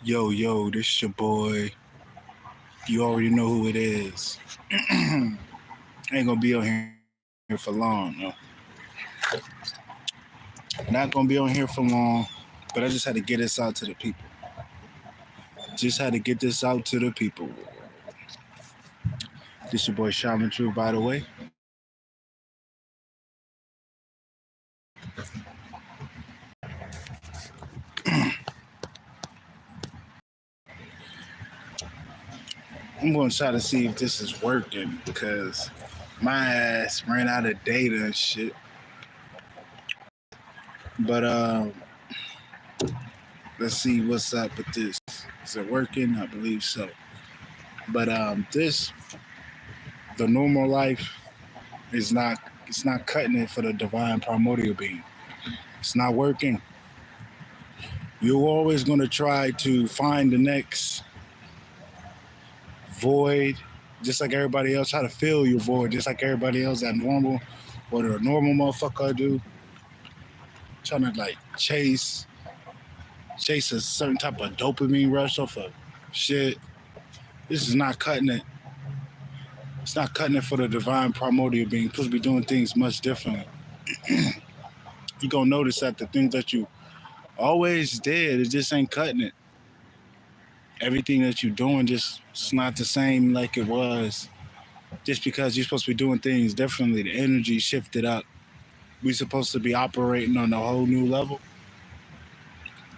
Yo, this is your boy. You already know who it is. I ain't gonna be on here for long, no. Not gonna be on here for long, but I just had to get this out to the people. Just had to get this out to the people. This your boy Shaman True, by the way. I'm gonna try to see if this is working because my ass ran out of data and shit. But let's see what's up with this. Is it working? I believe so. But the normal life is not. It's not cutting it for the divine primordial being. It's not working. You're always gonna try to find the next void, just like everybody else. Try to fill your void, just like everybody else. That normal, what a normal motherfucker do. Trying to like chase a certain type of dopamine rush off of shit. This is not cutting it. It's not cutting it for the divine primordial being. You're supposed to be doing things much differently. You're gonna notice that the things that you always did, it just ain't cutting it. Everything that you're doing just it's not the same like it was. Just because you're supposed to be doing things differently, the energy shifted up. We're supposed to be operating on a whole new level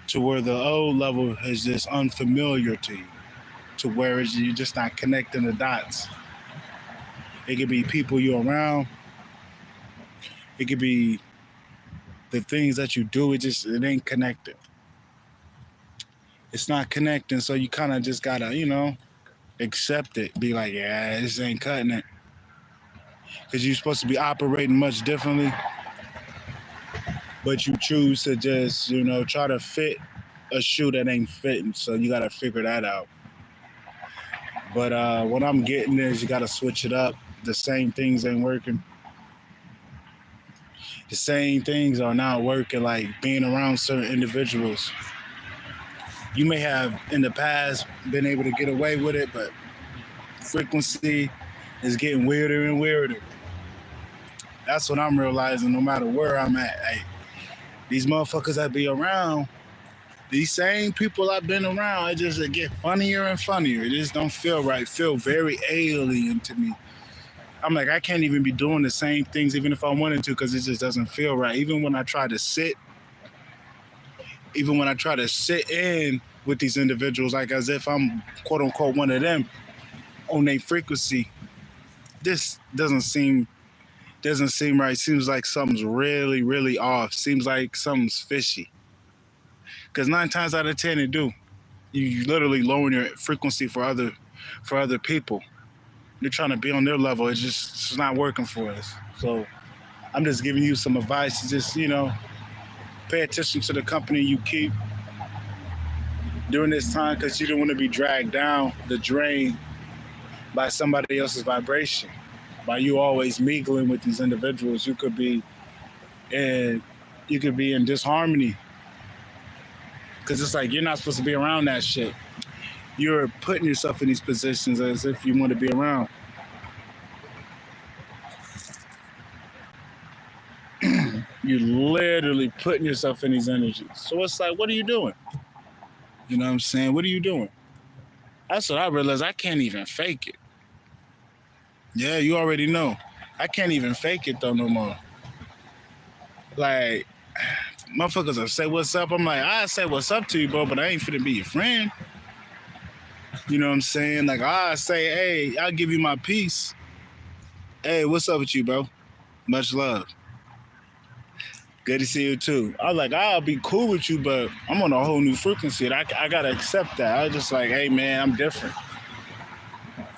to where the old level is just unfamiliar to you, to where you're just not connecting the dots. It could be people you're around. It could be the things that you do. It ain't connected. It's not connecting, so you kind of just gotta, accept it. Be like, yeah, this ain't cutting it. Because you're supposed to be operating much differently, but you choose to just, try to fit a shoe that ain't fitting. So you gotta figure that out. But what I'm getting is you gotta switch it up. The same things ain't working. The same things are not working, like being around certain individuals. You may have in the past been able to get away with it, but frequency is getting weirder and weirder. That's what I'm realizing no matter where I'm at. Like, these motherfuckers that be around, these same people I've been around, it get funnier and funnier. It just don't feel right. Feel very alien to me. I'm like, I can't even be doing the same things even if I wanted to because it just doesn't feel right. Even when I try to sit in with these individuals, like as if I'm quote unquote one of them on their frequency, this doesn't seem right. Seems like something's really, really off. Seems like something's fishy. Because 9 times out of 10 it do. You literally lowering your frequency for other people. You're trying to be on their level. It's not working for us. So I'm just giving you some advice to just, pay attention to the company you keep during this time because you don't want to be dragged down the drain by somebody else's vibration. By you always mingling with these individuals, you could be in disharmony. Because it's like you're not supposed to be around that shit. You're putting yourself in these positions as if you want to be around. You're literally putting yourself in these energies. So it's like, what are you doing? You know what I'm saying? What are you doing? That's what I realized. I can't even fake it. Yeah, you already know. I can't even fake it though no more. Like, motherfuckers will say what's up. I'm like, I say what's up to you, bro, but I ain't finna be your friend. You know what I'm saying? Like, I say, hey, I'll give you my piece. Hey, what's up with you, bro? Much love. Good to see you too. I was like, I'll be cool with you, but I'm on a whole new frequency. And I gotta accept that. I was just like, hey man, I'm different.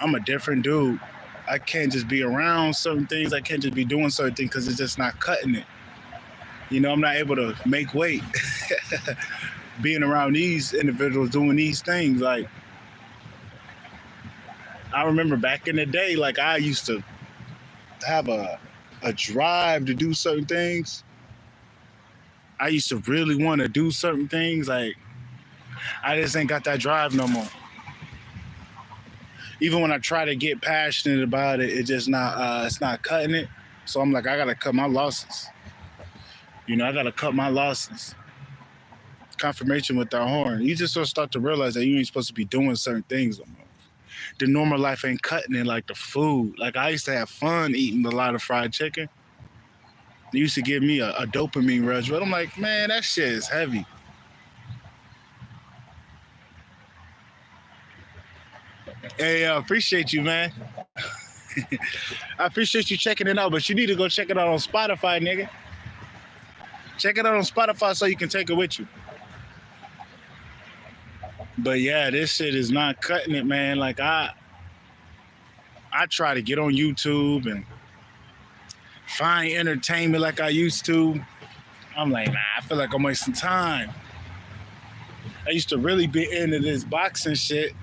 I'm a different dude. I can't just be around certain things. I can't just be doing certain things because it's just not cutting it. You know, I'm not able to make weight being around these individuals doing these things. Like, I remember back in the day, like I used to have a drive to do certain things. I used to really want to do certain things. Like, I just ain't got that drive no more. Even when I try to get passionate about it, it's not cutting it. So I'm like, I gotta cut my losses. You know, I gotta cut my losses. Confirmation with that horn. You just sort of start to realize that you ain't supposed to be doing certain things no more. The normal life ain't cutting it like the food. Like I used to have fun eating a lot of fried chicken. It used to give me a dopamine rush, but I'm like, man, that shit is heavy. Hey, appreciate you, man. I appreciate you checking it out, but you need to go check it out on Spotify, nigga. Check it out on Spotify so you can take it with you. But yeah, this shit is not cutting it, man. Like I try to get on YouTube and find entertainment like I used to. I'm like, nah, I feel like I'm wasting time. I used to really be into this boxing shit.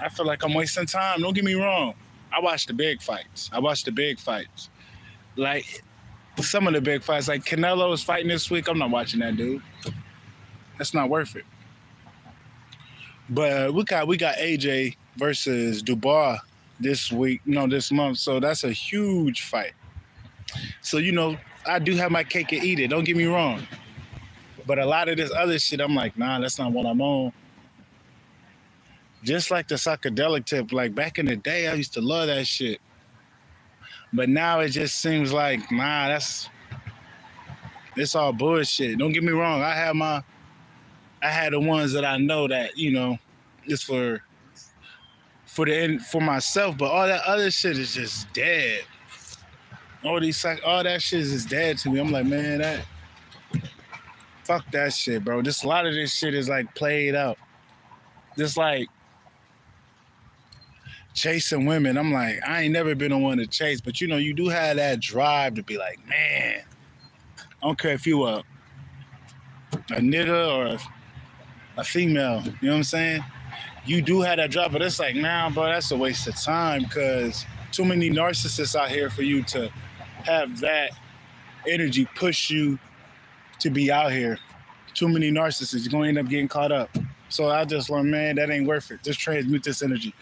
I feel like I'm wasting time. Don't get me wrong. I watch the big fights. Like some of the big fights, like Canelo is fighting this week. I'm not watching that dude. That's not worth it. But we got AJ versus Dubois this month. So that's a huge fight. So, you know, I do have my cake and eat it. Don't get me wrong. But a lot of this other shit, I'm like, nah, that's not what I'm on. Just like the psychedelic tip, like back in the day, I used to love that shit. But now it just seems like, nah, it's all bullshit. Don't get me wrong. I had the ones that I know that, you know, it's for myself, but all that other shit is just dead. All that shit is dead to me. I'm like, man, fuck that shit, bro. A lot of this shit is like played out. Just like chasing women. I'm like, I ain't never been on one to chase, but you know, you do have that drive to be like, man, I don't care if you a nigga or a female, you know what I'm saying? You do have that drive, but it's like, nah, bro, that's a waste of time because too many narcissists out here for you to have that energy push you to be out here. Too many narcissists, you're going to end up getting caught up. So I just learned, man, that ain't worth it. Just transmute this energy.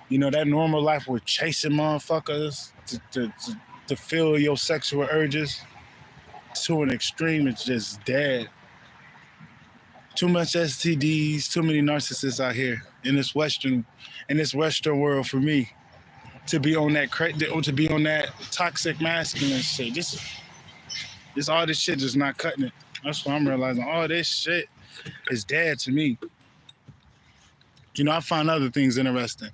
You know, that normal life with chasing motherfuckers to fill your sexual urges to an extreme, it's just dead. Too much STDs, too many narcissists out here in this Western world for me to be on that toxic masculine shit. Just all this shit just not cutting it. That's what I'm realizing. All this shit is dead to me. You know, I find other things interesting.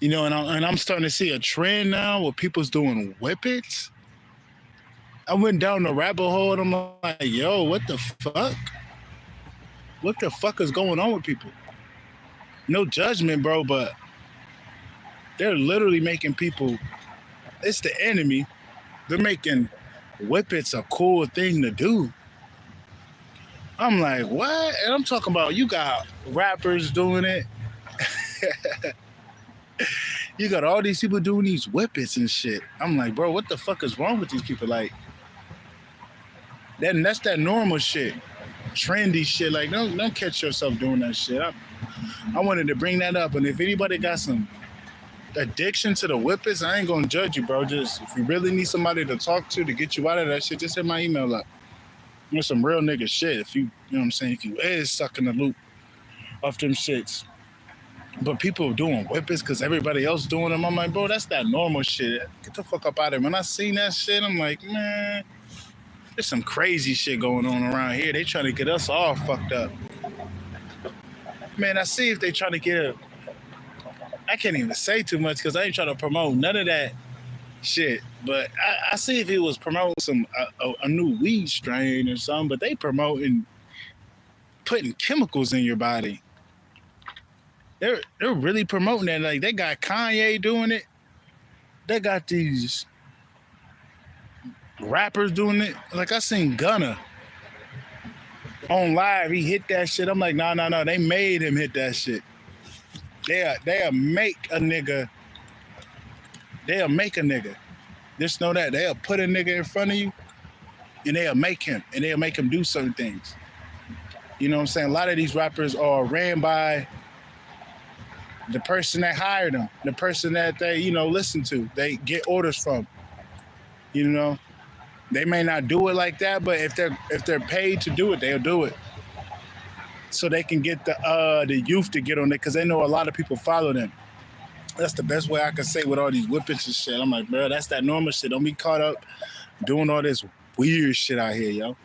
You know, and I'm starting to see a trend now where people's doing whippets. I went down the rabbit hole and I'm like, yo, what the fuck? What the fuck is going on with people? No judgment, bro, but they're literally making people, it's the enemy. They're making whippets a cool thing to do. I'm like, what? And I'm talking about you got rappers doing it. You got all these people doing these whippets and shit. I'm like, bro, what the fuck is wrong with these people? Like, that's that normal shit. Trendy shit. Like, don't catch yourself doing that shit. I wanted to bring that up. And if anybody got some addiction to the whippets, I ain't gonna judge you, bro. Just if you really need somebody to talk to get you out of that shit, just hit my email up. There's some real nigga shit. If you know what I'm saying, if you is sucking the loop off them shits. But people doing whippets because everybody else doing them. I'm like, bro, that's that normal shit. Get the fuck up out of here. When I seen that shit, I'm like, man, there's some crazy shit going on around here. They trying to get us all fucked up. Man, I see if they trying to get I can't even say too much because I ain't trying to promote none of that shit. But I see if he was promoting a new weed strain or something, but they promoting putting chemicals in your body. They're really promoting that. Like they got Kanye doing it. They got these rappers doing it. Like I seen Gunna on live. He hit that shit. I'm like, no. They made him hit that shit. They'll make a nigga. They'll make a nigga. Just know that they'll put a nigga in front of you, and they'll make him do certain things. You know what I'm saying? A lot of these rappers are ran by the person that hired them, the person that they, listen to, they get orders from. You know, they may not do it like that, but if they're paid to do it, they'll do it. So they can get the youth to get on it because they know a lot of people follow them. That's the best way I can say with all these whippets and shit. I'm like, bro, that's that normal shit. Don't be caught up doing all this weird shit out here, yo.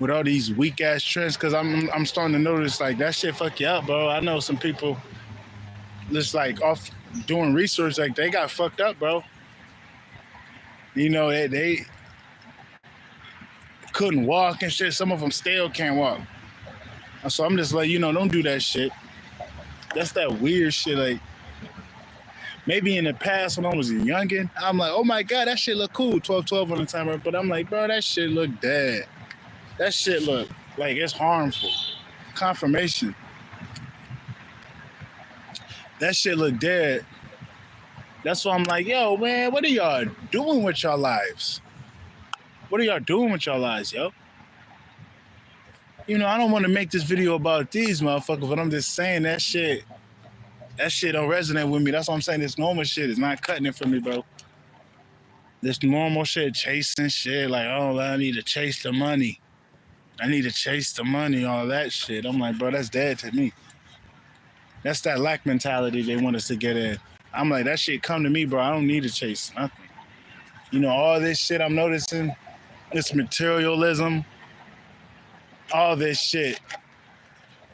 With all these weak ass trends, because I'm starting to notice like that shit fuck you up, bro. I know some people just like off doing research, like they got fucked up, bro. You know, they couldn't walk and shit. Some of them still can't walk. So I'm just like, don't do that shit. That's that weird shit. Like maybe in the past when I was a youngin', I'm like, oh my God, that shit look cool, 12-12 on the timer. But I'm like, bro, that shit look dead. That shit look like it's harmful. Confirmation. That shit look dead. That's why I'm like, yo, man, what are y'all doing with y'all lives? What are y'all doing with y'all lives, yo? I don't want to make this video about these motherfuckers, but I'm just saying that shit don't resonate with me. That's what I'm saying. This normal shit is not cutting it for me, bro. This normal shit, chasing shit, like, oh, I need to chase the money. I need to chase the money, all that shit. I'm like, bro, that's dead to me. That's that lack mentality they want us to get in. I'm like, that shit come to me, bro. I don't need to chase nothing. All this shit I'm noticing, this materialism, all this shit,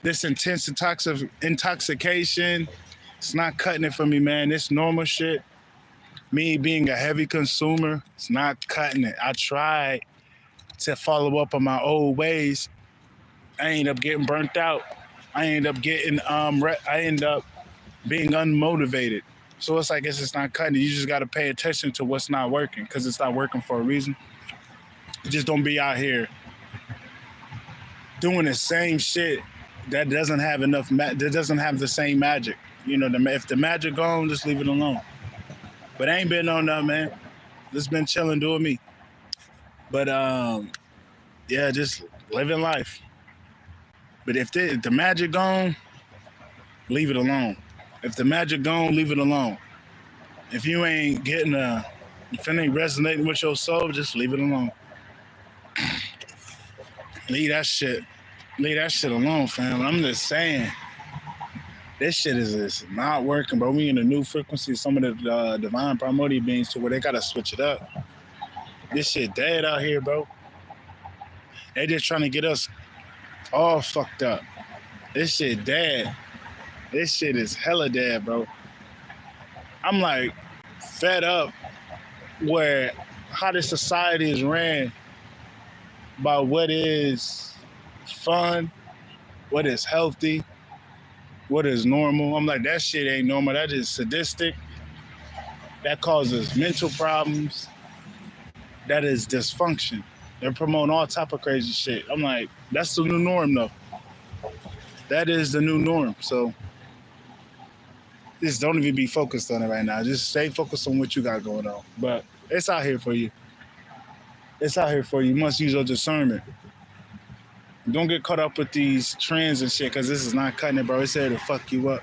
this intense intoxication, it's not cutting it for me, man. This normal shit, me being a heavy consumer, it's not cutting it. I tried to follow up on my old ways. I ended up getting burnt out. I ended up getting being unmotivated. So it's like it's just not cutting it. You just got to pay attention to what's not working because it's not working for a reason. Just don't be out here doing the same shit that doesn't have that doesn't have the same magic. If the magic gone, just leave it alone. But I ain't been on that, man. Just been chilling doing me. But yeah, just living life. But if the magic gone, leave it alone. If the magic gone, leave it alone. If you ain't if it ain't resonating with your soul, just leave it alone. Leave that shit alone, fam. I'm just saying, this shit is not working, bro. We in a new frequency. Some of the divine primordial beings to where they gotta switch it up. This shit dead out here, bro. They just trying to get us all fucked up. This shit dead. This shit is hella dead, bro. I'm like fed up where how this society is ran by what is fun, what is healthy, what is normal. I'm like, that shit ain't normal. That is sadistic. That causes mental problems. That is dysfunction. They're promoting all type of crazy shit. I'm like, that's the new norm, though. That is the new norm. So just don't even be focused on it right now. Just stay focused on what you got going on. But it's out here for you. It's out here for you. You must use your discernment. Don't get caught up with these trends and shit, because this is not cutting it, bro. It's there to fuck you up.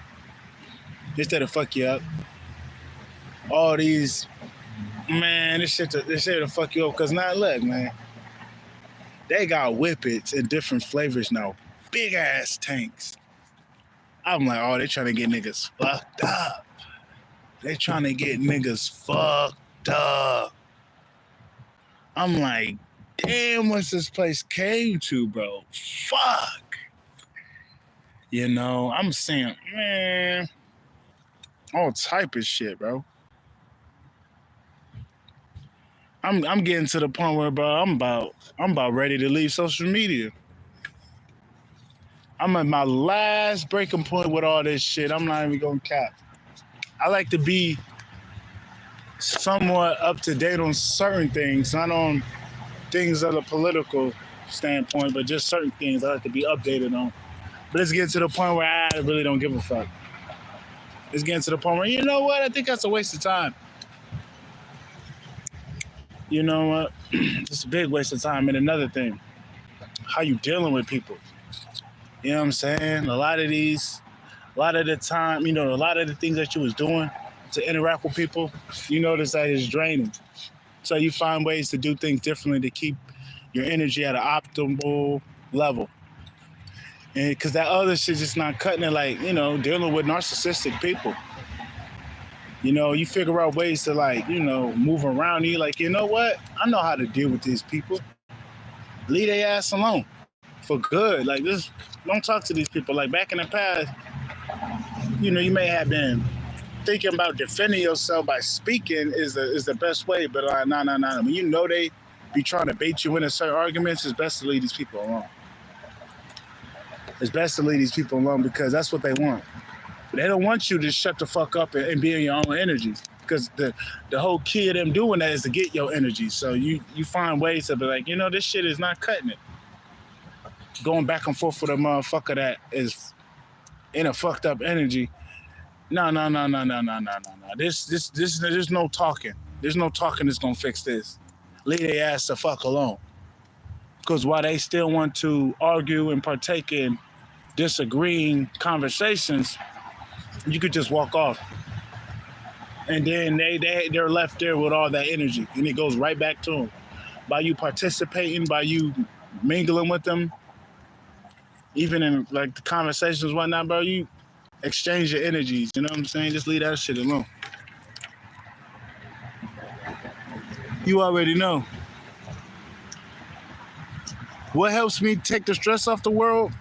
It's there to fuck you up. All these, man, this shit to fuck you up. Because now, look, man, they got whippets in different flavors now. Big ass tanks. I'm like, oh, they trying to get niggas fucked up. They trying to get niggas fucked up. I'm like, damn, what's this place came to, bro? Fuck. I'm saying, man, all type of shit, bro. I'm getting to the point where, bro, I'm about ready to leave social media. I'm at my last breaking point with all this shit. I'm not even gonna cap. I like to be somewhat up to date on certain things, not on things of a political standpoint, but just certain things I like to be updated on. But it's getting to the point where I really don't give a fuck. It's getting to the point where, you know what? I think that's a waste of time. You know what? It's a big waste of time. And another thing, how you dealing with people. You know what I'm saying? A lot of the time, a lot of the things that you was doing to interact with people, you notice that it's draining. So you find ways to do things differently to keep your energy at an optimal level. And because that other shit just not cutting it, like, dealing with narcissistic people. You figure out ways to, like, move around. You like, you know what? I know how to deal with these people. Leave their ass alone for good. Like, this, don't talk to these people. Like, back in the past, you may have been thinking about defending yourself by speaking is the best way. But no. When they be trying to bait you into certain arguments, it's best to leave these people alone. It's best to leave these people alone because that's what they want. They don't want you to shut the fuck up and be in your own energy, because the whole key of them doing that is to get your energy. So you find ways to be like, this shit is not cutting it. Going back and forth with a motherfucker that is in a fucked up energy. No. There's no talking. There's no talking that's gonna fix this. Leave their ass the fuck alone. Because while they still want to argue and partake in disagreeing conversations, you could just walk off. And then they're left there with all that energy. And it goes right back to them. By you participating, by you mingling with them, even in like the conversations and whatnot, bro, you exchange your energies. You know what I'm saying? Just leave that shit alone. You already know. What helps me take the stress off the world?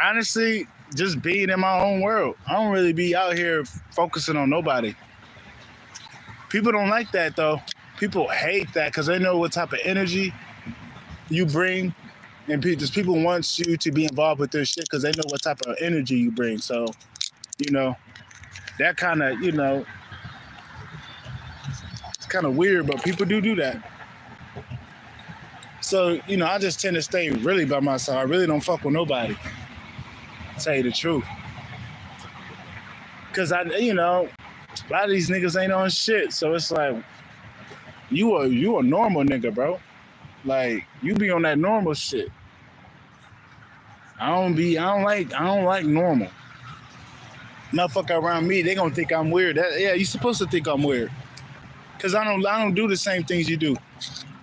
Honestly, just being in my own world. I don't really be out here focusing on nobody. People don't like that, though. People hate that because they know what type of energy you bring. And people want you to be involved with their shit because they know what type of energy you bring. So, that kind of, it's kind of weird, but people do that. So, I just tend to stay really by myself. I really don't fuck with nobody. To tell you the truth. Because a lot of these niggas ain't on shit. So it's like, you a normal nigga, bro. Like, you be on that normal shit. I don't like normal. Motherfucker around me, they gonna think I'm weird. You supposed to think I'm weird. Cause I don't do the same things you do.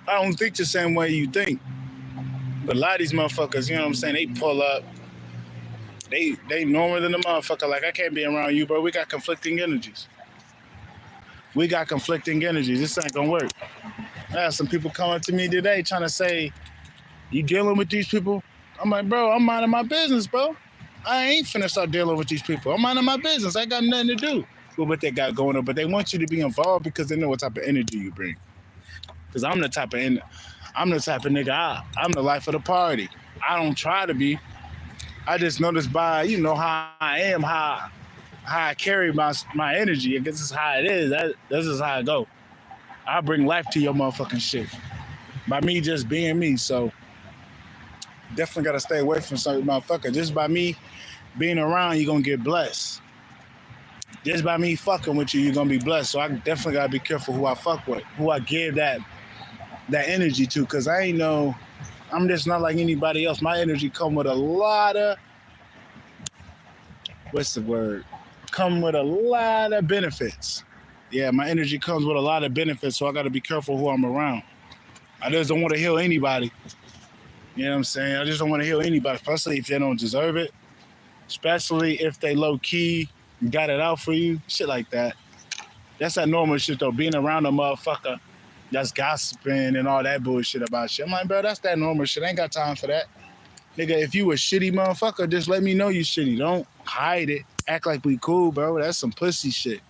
I don't think the same way you think. But a lot of these motherfuckers, you know what I'm saying, they pull up. They normal than the motherfucker. Like, I can't be around you, bro. We got conflicting energies. This ain't gonna work. I had some people come up to me today trying to say, you dealing with these people? I'm like, bro, I'm minding my business, bro. I ain't finna start dealing with these people. I'm minding my business. I got nothing to do with what they got going on. But they want you to be involved because they know what type of energy you bring. Because I'm the type of nigga, I'm the life of the party. I don't try to be. I just notice by, how I am, how I carry my energy. I guess this is how it is. This is how I go. I bring life to your motherfucking shit. By me just being me. So definitely got to stay away from certain motherfuckers. Just by me being around, you're going to get blessed. Just by me fucking with you, you're going to be blessed. So I definitely got to be careful who I fuck with, who I give that energy to. Because I'm just not like anybody else. My energy come with a lot of, come with a lot of benefits. Yeah, my energy comes with a lot of benefits, so I got to be careful who I'm around. I just don't want to heal anybody. You know what I'm saying? I just don't want to heal anybody, especially if they don't deserve it. Especially if they low-key got it out for you. Shit like that. That's that normal shit, though. Being around a motherfucker that's gossiping and all that bullshit about shit. I'm like, bro, that's that normal shit. I ain't got time for that. Nigga, if you a shitty motherfucker, just let me know you shitty. Don't hide it. Act like we cool, bro. That's some pussy shit.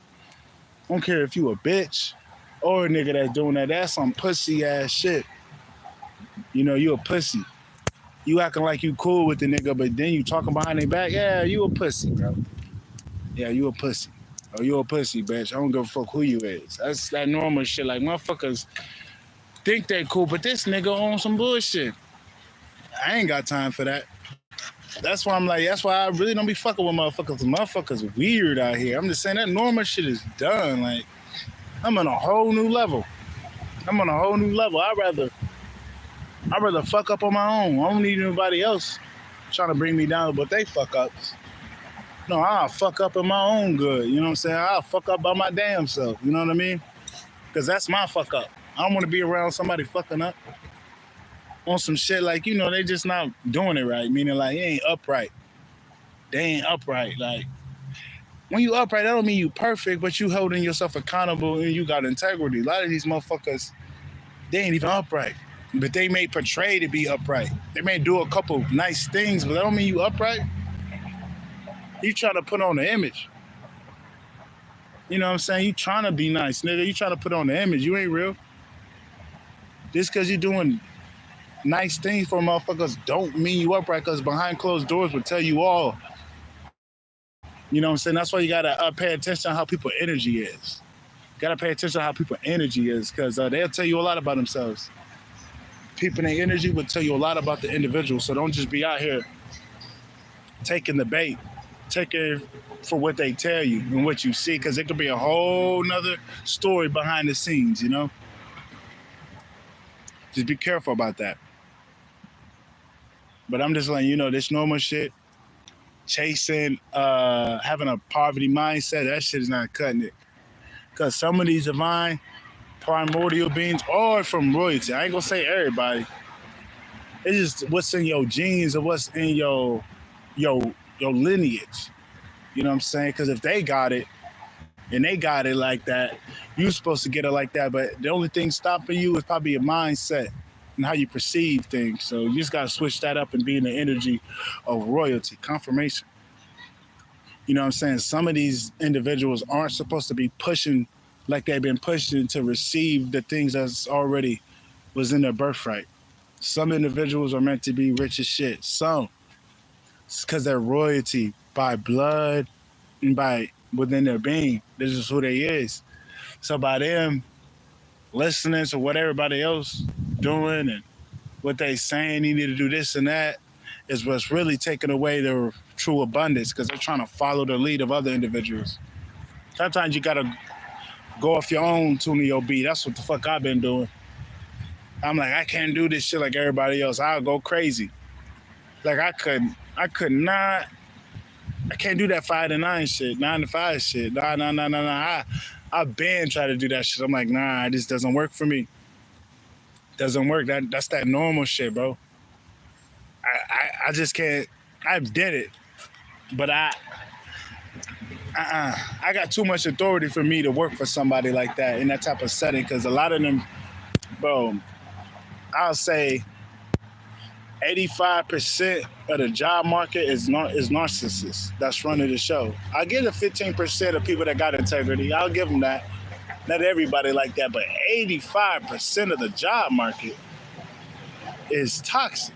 I don't care if you a bitch. or a nigga that's doing that. That's some pussy ass shit. You know, you a pussy. You acting like you cool with the nigga, but then you talking behind their back. Yeah, you a pussy, bro. Yeah, you a pussy. Oh, you a pussy, bitch. I don't give a fuck who you is. That's that normal shit. Like, motherfuckers think they cool, but this nigga on some bullshit. I ain't got time for that. That's why I'm like, that's why I really don't be fucking with motherfuckers. Motherfuckers weird out here. I'm just saying that normal shit is done. Like, I'm on a whole new level. I'd rather fuck up on my own. I don't need anybody else trying to bring me down, but they fuck ups. No, I'll fuck up in my own good. You know what I'm saying? I'll fuck up by my damn self. You know what I mean? Because that's my fuck up. I don't want to be around somebody fucking up on some shit like, you know, they just not doing it right. Meaning like, they ain't upright. Like, when you upright, that don't mean you perfect, but you holding yourself accountable and you got integrity. A lot of these motherfuckers, they ain't even upright. But they may portray to be upright. They may do a couple nice things, but that don't mean you upright. You trying to put on the image. You know what I'm saying? You trying to be nice, nigga. You trying to put on the image. You ain't real. Just because you doing nice things for motherfuckers don't mean you upright, because behind closed doors will tell you all. You know what I'm saying? That's why you got to pay attention to how people's energy is. Got to pay attention to how people's energy is, because they'll tell you a lot about themselves. People in their energy will tell you a lot about the individual, so don't just be out here taking the bait. Take it for what they tell you and what you see, because it could be a whole nother story behind the scenes, you know? Just be careful about that. But I'm just letting you know, this normal shit, chasing, having a poverty mindset, that shit is not cutting it. Because some of these divine primordial beings are from royalty. I ain't gonna say everybody. It's just what's in your genes or what's in your lineage. You know what I'm saying? Because if they got it and they got it like that, you're supposed to get it like that. But the only thing stopping you is probably your mindset and how you perceive things. So you just got to switch that up and be in the energy of royalty, confirmation. You know what I'm saying? Some of these individuals aren't supposed to be pushing like they've been pushing to receive the things that's already was in their birthright. Some individuals are meant to be rich as shit. Some, because they're royalty by blood and by within their being. This is who they is. So by them listening to what everybody else doing and what they saying, you need to do this and that, is what's really taking away their true abundance, because they're trying to follow the lead of other individuals. Sometimes you gotta go off your own tune of your beat. That's what the fuck I've been doing. I'm like, I can't do this shit like everybody else. I'll go crazy. Like I can't do that 5 to 9 shit, 9 to 5 shit. Nah. I've been trying to do that shit. I'm like, nah, this doesn't work for me. Doesn't work. That's that normal shit, bro. I just can't. I did it, but I got too much authority for me to work for somebody like that in that type of setting, because a lot of them, bro, I'll say 85% of the job market is narcissists that's running the show. I'll give the 15% of people that got integrity. I'll give them that. Not everybody like that, but 85% of the job market is toxic.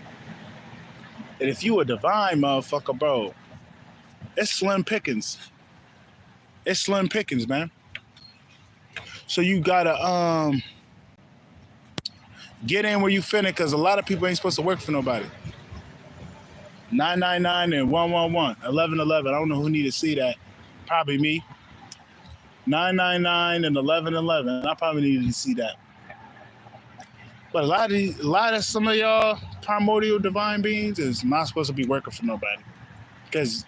And if you a divine motherfucker, bro, it's slim pickings. It's slim pickings, man. So you gotta get in where you finna, because a lot of people ain't supposed to work for nobody. 999 and 111, 1111. I don't know who need to see that. Probably me. 999 and 1111. I probably needed to see that. But a lot of some of y'all primordial divine beings is not supposed to be working for nobody, because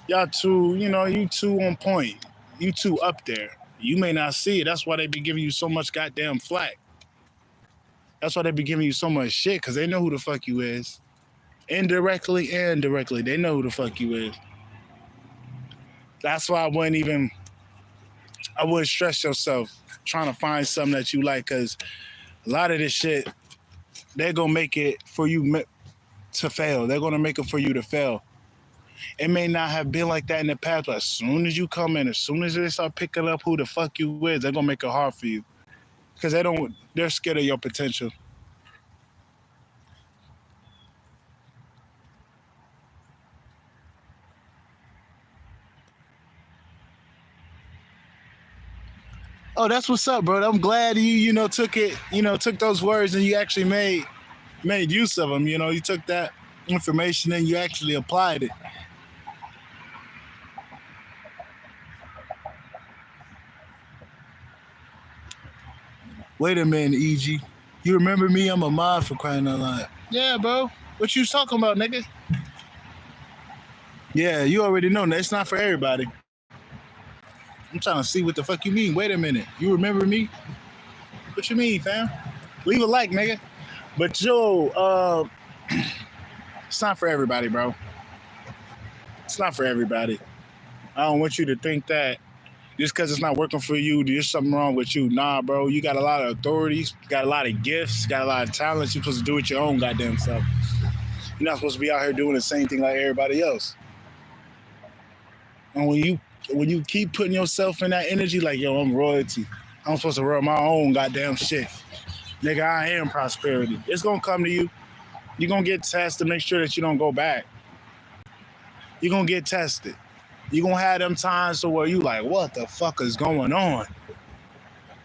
y'all too, you too on point. You too up there. You may not see it. That's why they be giving you so much goddamn flack. That's why they be giving you so much shit, because they know who the fuck you is. Indirectly and directly, they know who the fuck you is. That's why I wouldn't stress yourself trying to find something that you like, because a lot of this shit, they're going to make it for you to fail. They're going to make it for you to fail. It may not have been like that in the past, but as soon as you come in, as soon as they start picking up who the fuck you is, they're gonna make it hard for you. Cause they're scared of your potential. Oh, that's what's up, bro. I'm glad you took it, took those words and you actually made use of them. You took that information and you actually applied it. Wait a minute, EG. You remember me? I'm a mod for crying out loud. Yeah, bro. What you talking about, nigga? Yeah, you already know that it's not for everybody. I'm trying to see what the fuck you mean. Wait a minute. You remember me? What you mean, fam? Leave a like, nigga. But it's not for everybody, bro. It's not for everybody. I don't want you to think that just because it's not working for you, there's something wrong with you. Nah, bro. You got a lot of authorities, got a lot of gifts, got a lot of talents. You're supposed to do it your own goddamn self. You're not supposed to be out here doing the same thing like everybody else. And when you keep putting yourself in that energy, like, yo, I'm royalty. I'm supposed to run my own goddamn shit. Nigga, I am prosperity. It's gonna come to you. You're gonna get tested to make sure that you don't go back. You're gonna get tested. You're gonna have them times to where you like, what the fuck is going on?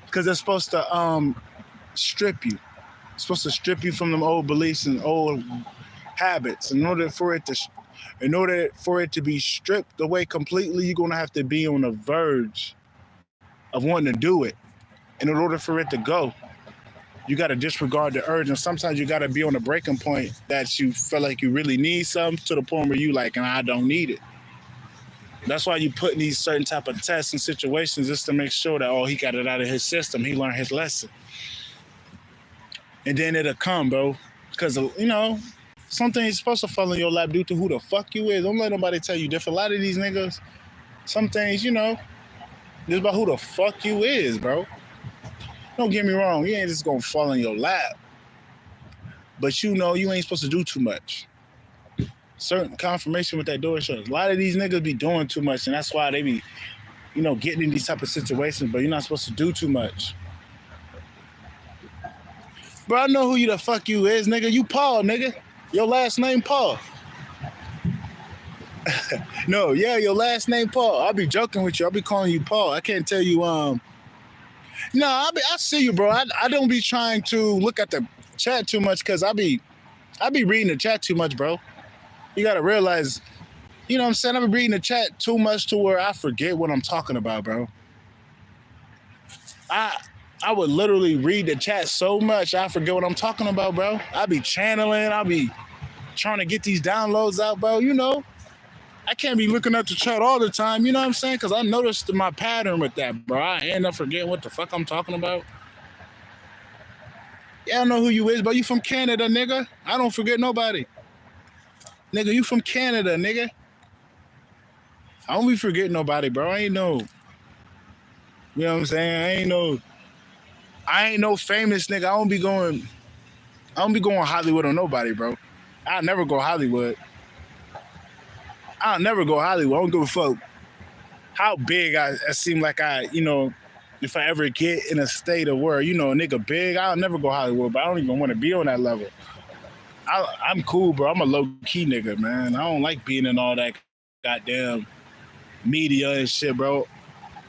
Because they're supposed to strip you. It's supposed to strip you from them old beliefs and old habits. In order for it to be stripped away completely, you're gonna have to be on the verge of wanting to do it. And in order for it to go, you got to disregard the urge. And sometimes you got to be on a breaking point that you feel like you really need something to the point where you like, and I don't need it. That's why you put in these certain type of tests and situations just to make sure that, oh, he got it out of his system. He learned his lesson. And then it'll come, bro. Because, something is supposed to fall in your lap due to who the fuck you is. Don't let nobody tell you different. A lot of these niggas, some things, it's about who the fuck you is, bro. Don't get me wrong, you ain't just gonna fall in your lap. But you ain't supposed to do too much. Certain confirmation with that door shows. A lot of these niggas be doing too much, and that's why they be, getting in these type of situations, but you're not supposed to do too much. Bro, I know who you the fuck you is, nigga. You Paul, nigga. Your last name Paul. No, yeah, your last name Paul. I'll be joking with you. I'll be calling you Paul. I can't tell you, No, I see you, bro. I don't be trying to look at the chat too much because I be reading the chat too much, bro. You gotta realize, what I'm saying? I be reading the chat too much to where I forget what I'm talking about, bro. I would literally read the chat so much I forget what I'm talking about, bro. I be channeling. I be trying to get these downloads out, bro. I can't be looking at the chat all the time, you know what I'm saying? Because I noticed my pattern with that, bro. I end up forgetting what the fuck I'm talking about. Yeah, I know who you is, but you from Canada, nigga. I don't forget nobody. Nigga, you from Canada, nigga. I don't be forgetting nobody, bro. I ain't no, you know what I'm saying? I ain't no famous nigga. I don't be going Hollywood on nobody, bro. I'll never go Hollywood. I'll never go Hollywood. I don't give a fuck how big I seem like if I ever get in a state of where, a nigga big, I'll never go Hollywood, but I don't even want to be on that level. I'm cool, bro. I'm a low-key nigga, man. I don't like being in all that goddamn media and shit, bro.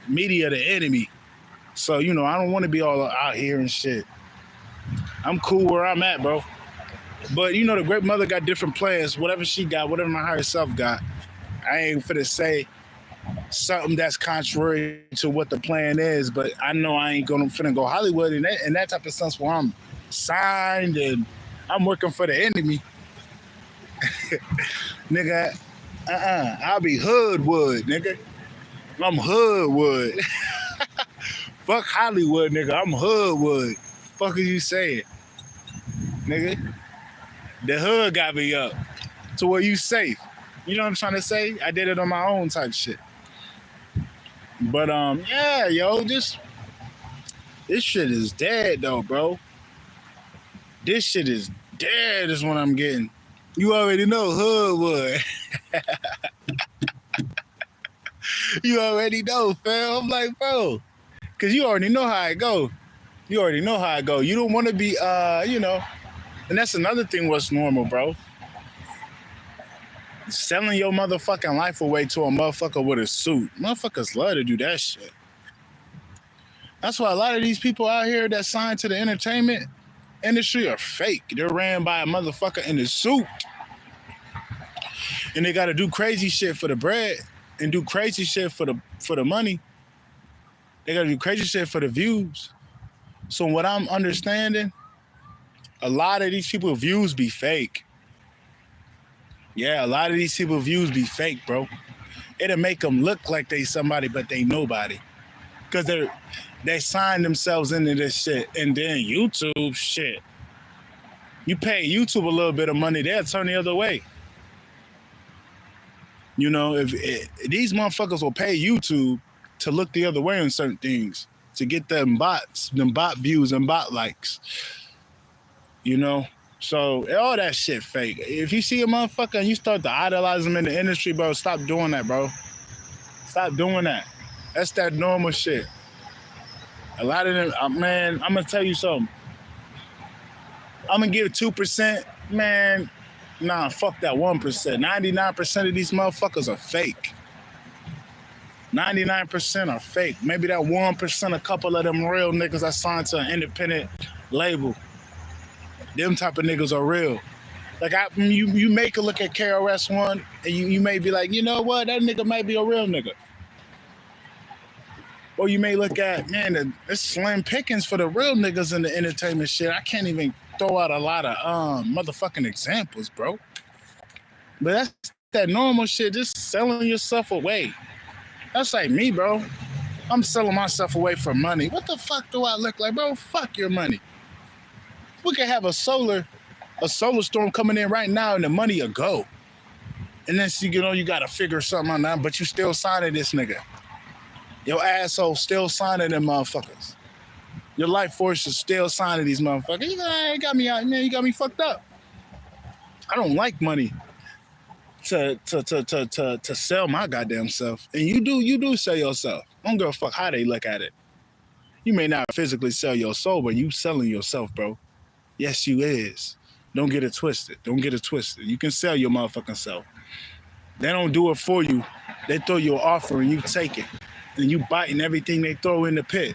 Media the enemy. So, I don't want to be all out here and shit. I'm cool where I'm at, bro. But, the great mother got different plans. Whatever she got, whatever my higher self got. I ain't finna say something that's contrary to what the plan is, but I know I ain't finna go Hollywood and that type of sense where I'm signed and I'm working for the enemy. Nigga, I'll be Hoodwood, nigga. I'm Hoodwood. Fuck Hollywood, nigga. I'm Hoodwood. Fuck is you saying? Nigga. The hood got me up to where you safe. You know what I'm trying to say? I did it on my own type shit. But yeah, yo, this shit is dead though, bro. This shit is dead is what I'm getting. You already know Hoodwood. You already know, fam. I'm like, bro, because you already know how I go. You already know how I go. You don't want to be, and that's another thing what's normal, bro. Selling your motherfucking life away to a motherfucker with a suit. Motherfuckers love to do that shit. That's why a lot of these people out here that sign to the entertainment industry are fake. They're ran by a motherfucker in a suit. And they gotta do crazy shit for the bread and do crazy shit for the money. They gotta do crazy shit for the views. So what I'm understanding, a lot of these people views be fake. Yeah, a lot of these people views be fake, bro. It'll make them look like they somebody, but they nobody. Because they sign themselves into this shit. And then YouTube, shit. You pay YouTube a little bit of money, they'll turn the other way. You know, if these motherfuckers will pay YouTube to look the other way on certain things, to get them bots, them bot views and bot likes. You know? So all that shit fake. If you see a motherfucker and you start to idolize them in the industry, bro, stop doing that, bro. Stop doing that. That's that normal shit. A lot of them, man, I'm gonna tell you something. I'm gonna give 2%, man. Nah, fuck that 1%. 99% of these motherfuckers are fake. 99% are fake. Maybe that 1%, a couple of them real niggas I signed to an independent label. Them type of niggas are real. Like you make a look at KRS-One and you may be like, you know what, that nigga might be a real nigga. Or you may look at, man, it's slim pickings for the real niggas in the entertainment shit. I can't even throw out a lot of motherfucking examples, bro. But that's that normal shit, just selling yourself away. That's like me, bro. I'm selling myself away for money. What the fuck do I look like, bro? Fuck your money. We could have a solar storm coming in right now and the money will go. And then you gotta figure something out now, but you still signing this nigga. Your asshole still signing them motherfuckers. Your life force is still signing these motherfuckers. You got me out, man. You got me fucked up. I don't like money to sell my goddamn self. And you do sell yourself. I don't give a fuck how they look at it. You may not physically sell your soul, but you selling yourself, bro. Yes, you is. Don't get it twisted. Don't get it twisted. You can sell your motherfucking self. They don't do it for you. They throw you an offer and you take it. And you biting everything they throw in the pit.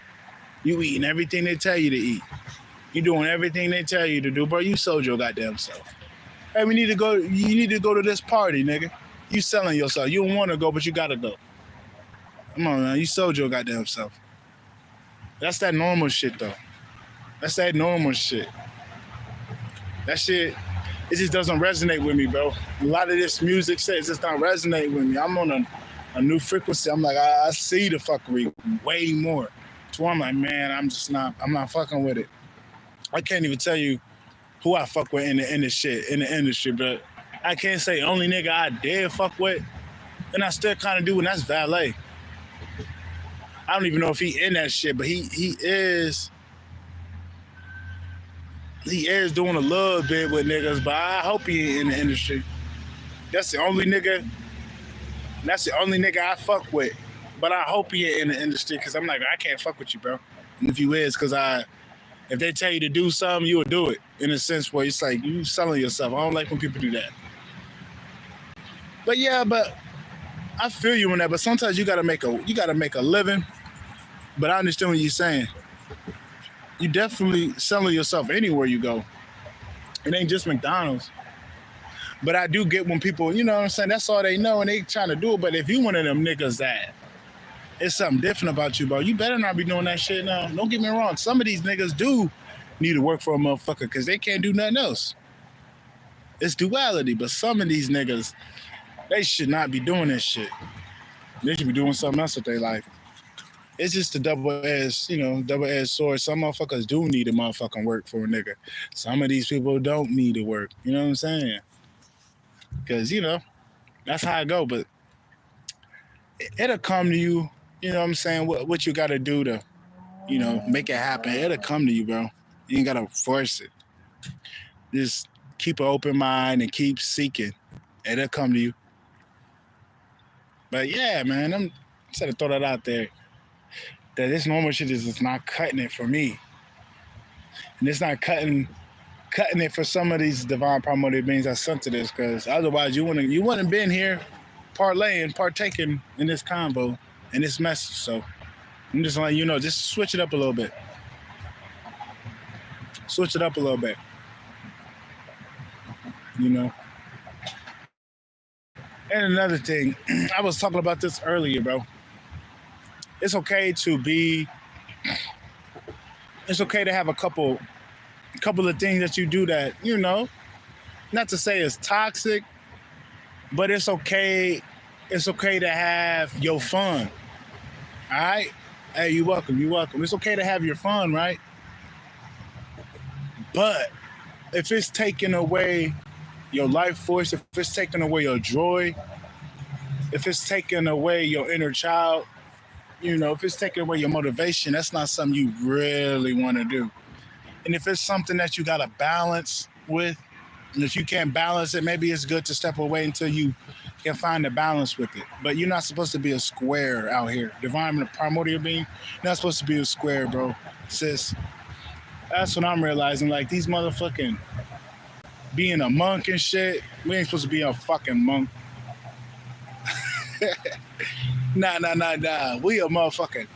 You eating everything they tell you to eat. You doing everything they tell you to do, bro. You sold your goddamn self. Hey, you need to go to this party, nigga. You selling yourself. You don't want to go, but you gotta go. Come on, man. You sold your goddamn self. That's that normal shit, though. That's that normal shit. That shit, it just doesn't resonate with me, bro. A lot of this music says it's not resonate with me. I'm on a new frequency. I'm like, I see the fuckery way more. So I'm like, man, I'm not fucking with it. I can't even tell you who I fuck with in the industry, but I can't say only nigga I dare fuck with, and I still kind of do, and that's Valet. I don't even know if he in that shit, but he is doing a little bit with niggas, but I hope he in the industry. That's the only nigga I fuck with. But I hope he in the industry, because I'm like, I can't fuck with you, bro. And if you is, because if they tell you to do something, you will do it. In a sense where it's like, you selling yourself. I don't like when people do that. But yeah, I feel you on that. But sometimes you gotta make a living. But I understand what you're saying. You definitely selling yourself anywhere you go. It ain't just McDonald's. But I do get when people, you know what I'm saying, that's all they know and they trying to do it. But if you one of them niggas that it's something different about you, bro, you better not be doing that shit now. Don't get me wrong. Some of these niggas do need to work for a motherfucker because they can't do nothing else. It's duality. But some of these niggas, they should not be doing this shit. They should be doing something else with their life. It's just a double-edged sword. Some motherfuckers do need to motherfucking work for a nigga. Some of these people don't need to work. You know what I'm saying? Because, that's how I go. But it'll come to you, you know what I'm saying, what you got to do to, make it happen. It'll come to you, bro. You ain't got to force it. Just keep an open mind and keep seeking. It'll come to you. But yeah, man, Instead of throw that out there, that this normal shit is just not cutting it for me. And it's not cutting it for some of these divine primordial beings that sent to this, because otherwise you wouldn't been here partaking in this convo and this message. So I'm just letting you know, just switch it up a little bit. Switch it up a little bit. You know. And another thing, I was talking about this earlier, bro. It's okay to have a couple of things that you do that, you know, not to say it's toxic, but it's okay to have your fun. All right? Hey, you're welcome. It's okay to have your fun, right? But if it's taking away your life force, if it's taking away your joy, if it's taking away your inner child, you know, if it's taking away your motivation, that's not something you really want to do. And if it's something that you got to balance with, and if you can't balance it, maybe it's good to step away until you can find a balance with it. But you're not supposed to be a square out here. Divine primordial being, you're not supposed to be a square, bro. Sis, that's what I'm realizing. Like, these motherfucking being a monk and shit, we ain't supposed to be a fucking monk. Nah. We a motherfucking...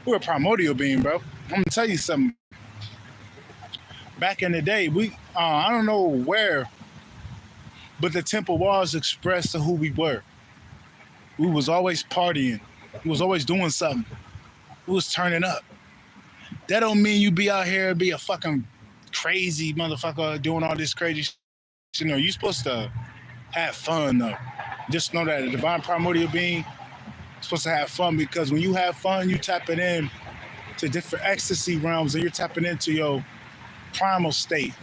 We're a primordial being, bro. I'm gonna tell you something. Back in the day, I don't know where, but the temple walls expressed who we were. We was always partying. We was always doing something. We was turning up. That don't mean you be out here and be a fucking crazy motherfucker doing all this crazy shit. You know, you're supposed to have fun, though. Just know that a divine primordial being is supposed to have fun, because when you have fun, you tapping in to different ecstasy realms, and you're tapping into your primal state.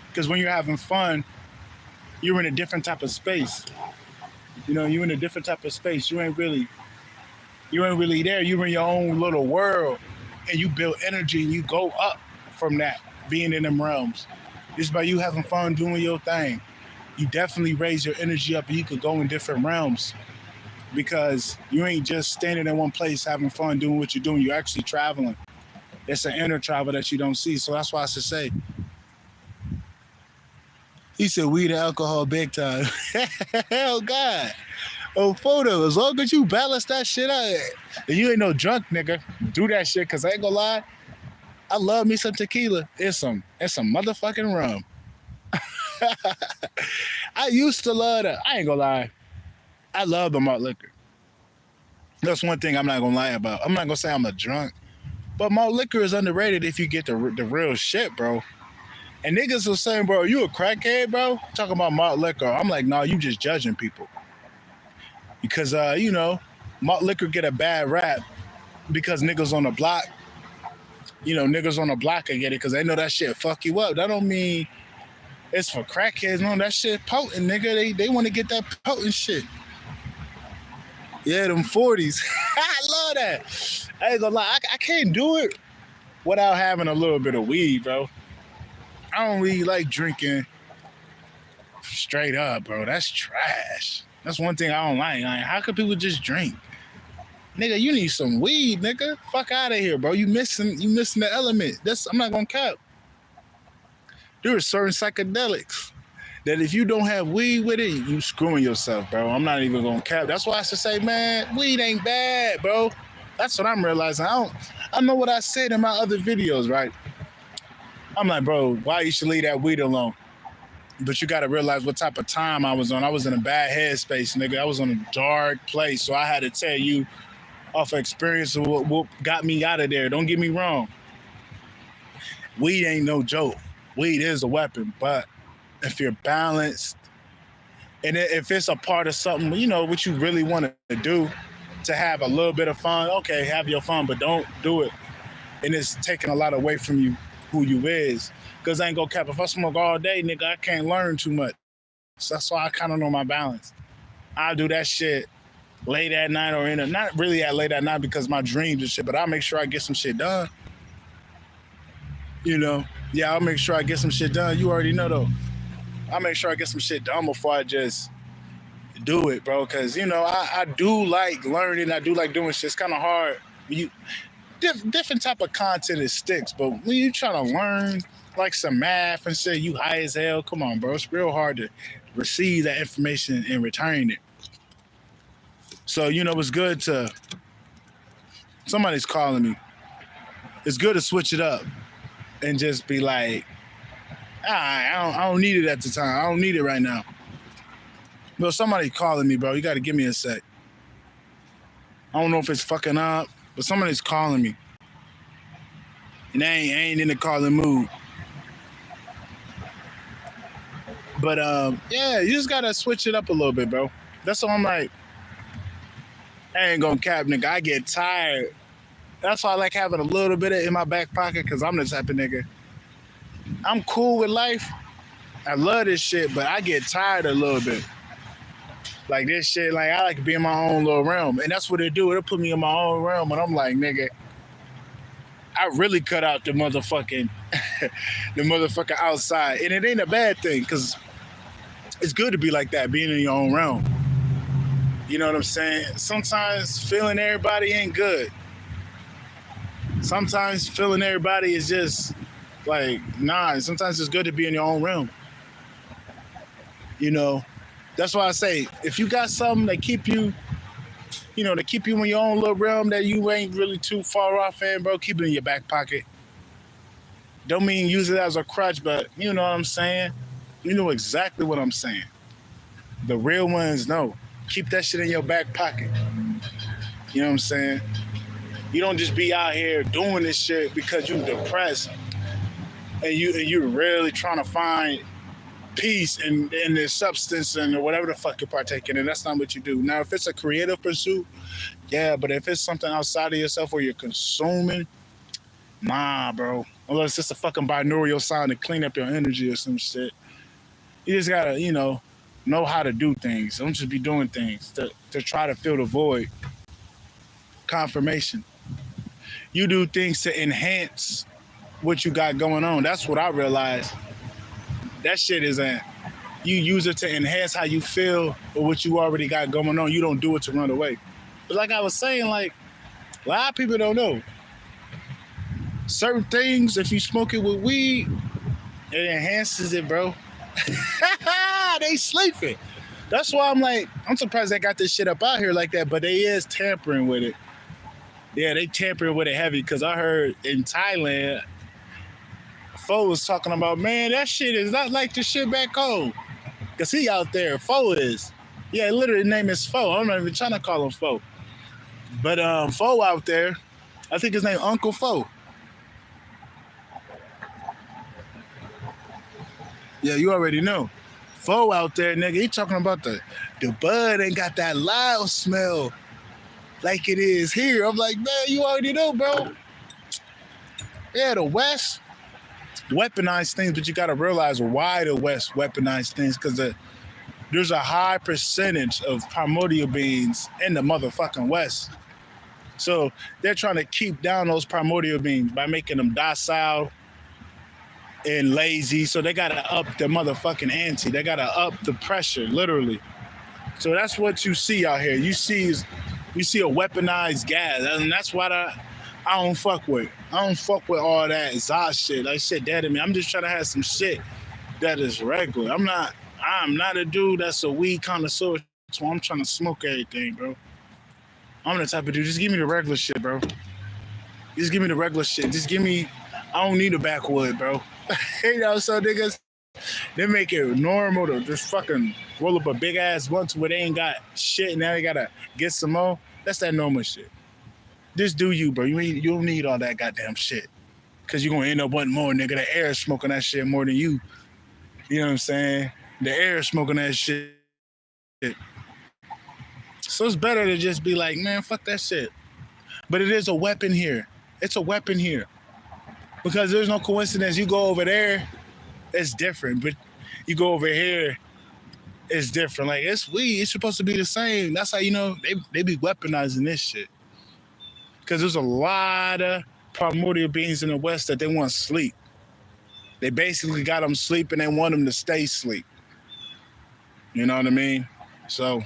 Because when you're having fun, you're in a different type of space. You know, you're in a different type of space. You ain't really there. You're in your own little world, and you build energy, and you go up from that, being in them realms. Just by you having fun doing your thing, you definitely raise your energy up, and you could go in different realms, because you ain't just standing in one place having fun doing what you're doing. You're actually traveling. It's an inner travel that you don't see. So that's why I should say, he said weed and alcohol big time. Oh, God. Oh, photo, as long as you balance that shit out, and you ain't no drunk nigga, do that shit, because I ain't gonna lie, I love me some tequila. It's some motherfucking rum. I used to love that. I ain't gonna lie. I love the malt liquor. That's one thing I'm not gonna lie about. I'm not gonna say I'm a drunk, but malt liquor is underrated if you get the real shit, bro. And niggas was saying, bro, you a crackhead, bro? Talking about malt liquor. I'm like, nah, you just judging people. Because, you know, malt liquor get a bad rap because niggas on the block, you know, niggas on the block can get it because they know that shit fuck you up. That don't mean it's for crackheads. No, that shit potent, nigga. They want to get that potent shit. Yeah, them 40s. I love that. I ain't gonna lie. I can't do it without having a little bit of weed, bro. I don't really like drinking straight up, bro. That's trash. That's one thing I don't like. Like, how could people just drink? Nigga, you need some weed, nigga. Fuck out of here, bro. You missing the element. I'm not gonna cap. There are certain psychedelics that if you don't have weed with it, you screwing yourself, bro. I'm not even gonna cap. That's why I should say, man, weed ain't bad, bro. That's what I'm realizing. I know what I said in my other videos, right? I'm like, bro, why you should leave that weed alone? But you got to realize what type of time I was on. I was in a bad headspace, nigga. I was in a dark place. So I had to tell you off of experience of what got me out of there. Don't get me wrong. Weed ain't no joke. Weed is a weapon. But if you're balanced, and if it's a part of something, you know, what you really want to do, to have a little bit of fun, okay, have your fun, but don't do it. And it's taking a lot away from you, who you is. Because I ain't gonna cap. If I smoke all day, nigga, I can't learn too much. So that's why I kind of know my balance. I'll do that shit late at night or not really at late at night because my dreams and shit, but I'll make sure I get some shit done. You know? Yeah, I'll make sure I get some shit done. You already know, though. I'll make sure I get some shit done before I just do it, bro. Because, you know, I do like learning. I do like doing shit. It's kind of hard. Different type of content it sticks, but when you trying to learn like some math and shit, you high as hell. Come on, bro. It's real hard to receive that information and return it. So, you know, it's good to... Somebody's calling me. It's good to switch it up and just be like, I don't need it at the time. I don't need it right now. Bro, somebody's calling me, bro. You got to give me a sec. I don't know if it's fucking up, but somebody's calling me. And I ain't in the calling mood. But, yeah, you just got to switch it up a little bit, bro. That's all I'm like. I ain't gonna cap, nigga. I get tired. That's why I like having a little bit in my back pocket, because I'm the type of nigga. I'm cool with life. I love this shit, but I get tired a little bit. Like this shit, like I like to be in my own little realm. And that's what it do. It'll put me in my own realm. And I'm like, nigga, I really cut out the motherfucking outside. And it ain't a bad thing, because it's good to be like that, being in your own realm. You know what I'm saying? Sometimes feeling everybody ain't good. Sometimes feeling everybody is just like, nah. Sometimes it's good to be in your own realm. You know, that's why I say, if you got something that keep you, you know, to keep you in your own little realm that you ain't really too far off in, bro, keep it in your back pocket. Don't mean use it as a crutch, but you know what I'm saying? You know exactly what I'm saying. The real ones know. Keep that shit in your back pocket. You know what I'm saying? You don't just be out here doing this shit because you depressed and you're really trying to find peace in this substance and whatever the fuck you're partaking in. That's not what you do. Now, if it's a creative pursuit, yeah, but if it's something outside of yourself where you're consuming, nah, bro. Unless it's a fucking binaural sound to clean up your energy or some shit. You just gotta, you know how to do things. Don't just be doing things to try to fill the void. Confirmation. You do things to enhance what you got going on. That's what I realized. That shit isn't. You use it to enhance how you feel or what you already got going on. You don't do it to run away. But like I was saying, like, a lot of people don't know. Certain things, if you smoke it with weed, it enhances it, bro. They sleeping. That's why I'm like, I'm surprised they got this shit up out here like that, but they is tampering with it. Yeah, they tampering with it heavy, because I heard in Thailand, Fo was talking about, man, that shit is not like the shit back home. Because he out there, Fo is. Yeah, literally his name is Fo. I'm not even trying to call him Fo. But Fo out there, I think his name Uncle Fo. Yeah, you already know. Fo out there, nigga, he talking about the bud ain't got that loud smell like it is here. I'm like, man, you already know, bro. Yeah, the West weaponize things, but you got to realize why the West weaponize things, because there's a high percentage of primordial beings in the motherfucking West. So they're trying to keep down those primordial beings by making them docile and lazy. So they got to up the motherfucking ante. They got to up the pressure, literally. So that's what you see out here. You see a weaponized gas, and that's what I don't fuck with. I don't fuck with all that Zod shit. Like shit dead to me. I'm just trying to have some shit that is regular. I'm not a dude that's a weed connoisseur, so I'm trying to smoke everything, bro. I'm the type of dude, just give me the regular shit, bro. Just give me the regular shit. I don't need a backwood, bro. You know, so niggas, they make it normal to just fucking roll up a big ass blunt where they ain't got shit and now they gotta get some more. That's that normal shit. Just do you, bro. You don't need all that goddamn shit. Cause you're gonna end up wanting more, nigga. The air is smoking that shit more than you. You know what I'm saying? The air is smoking that shit. So it's better to just be like, man, fuck that shit. But it is a weapon here. It's a weapon here. Because there's no coincidence. You go over there, it's different. But you go over here, it's different. Like, it's weed. It's supposed to be the same. That's how you know they be weaponizing this shit. Because there's a lot of primordial beings in the West that they want to sleep. They basically got them sleep and they want them to stay asleep. You know what I mean? So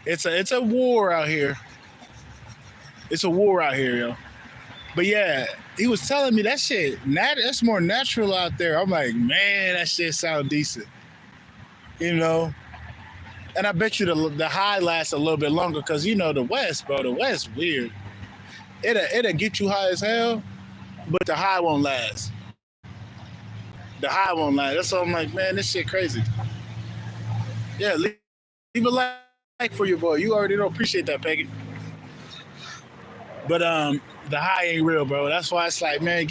it's a war out here. It's a war out here, yo. But yeah, he was telling me that shit. That's more natural out there. I'm like, man, that shit sound decent. You know. And I bet you the high lasts a little bit longer because you know the West, bro. The West weird. It'll get you high as hell, but the high won't last. The high won't last. That's why I'm like, man, this shit crazy. Yeah, leave a like for your boy. You already don't appreciate that, Peggy. But the high ain't real, bro. That's why it's like, man,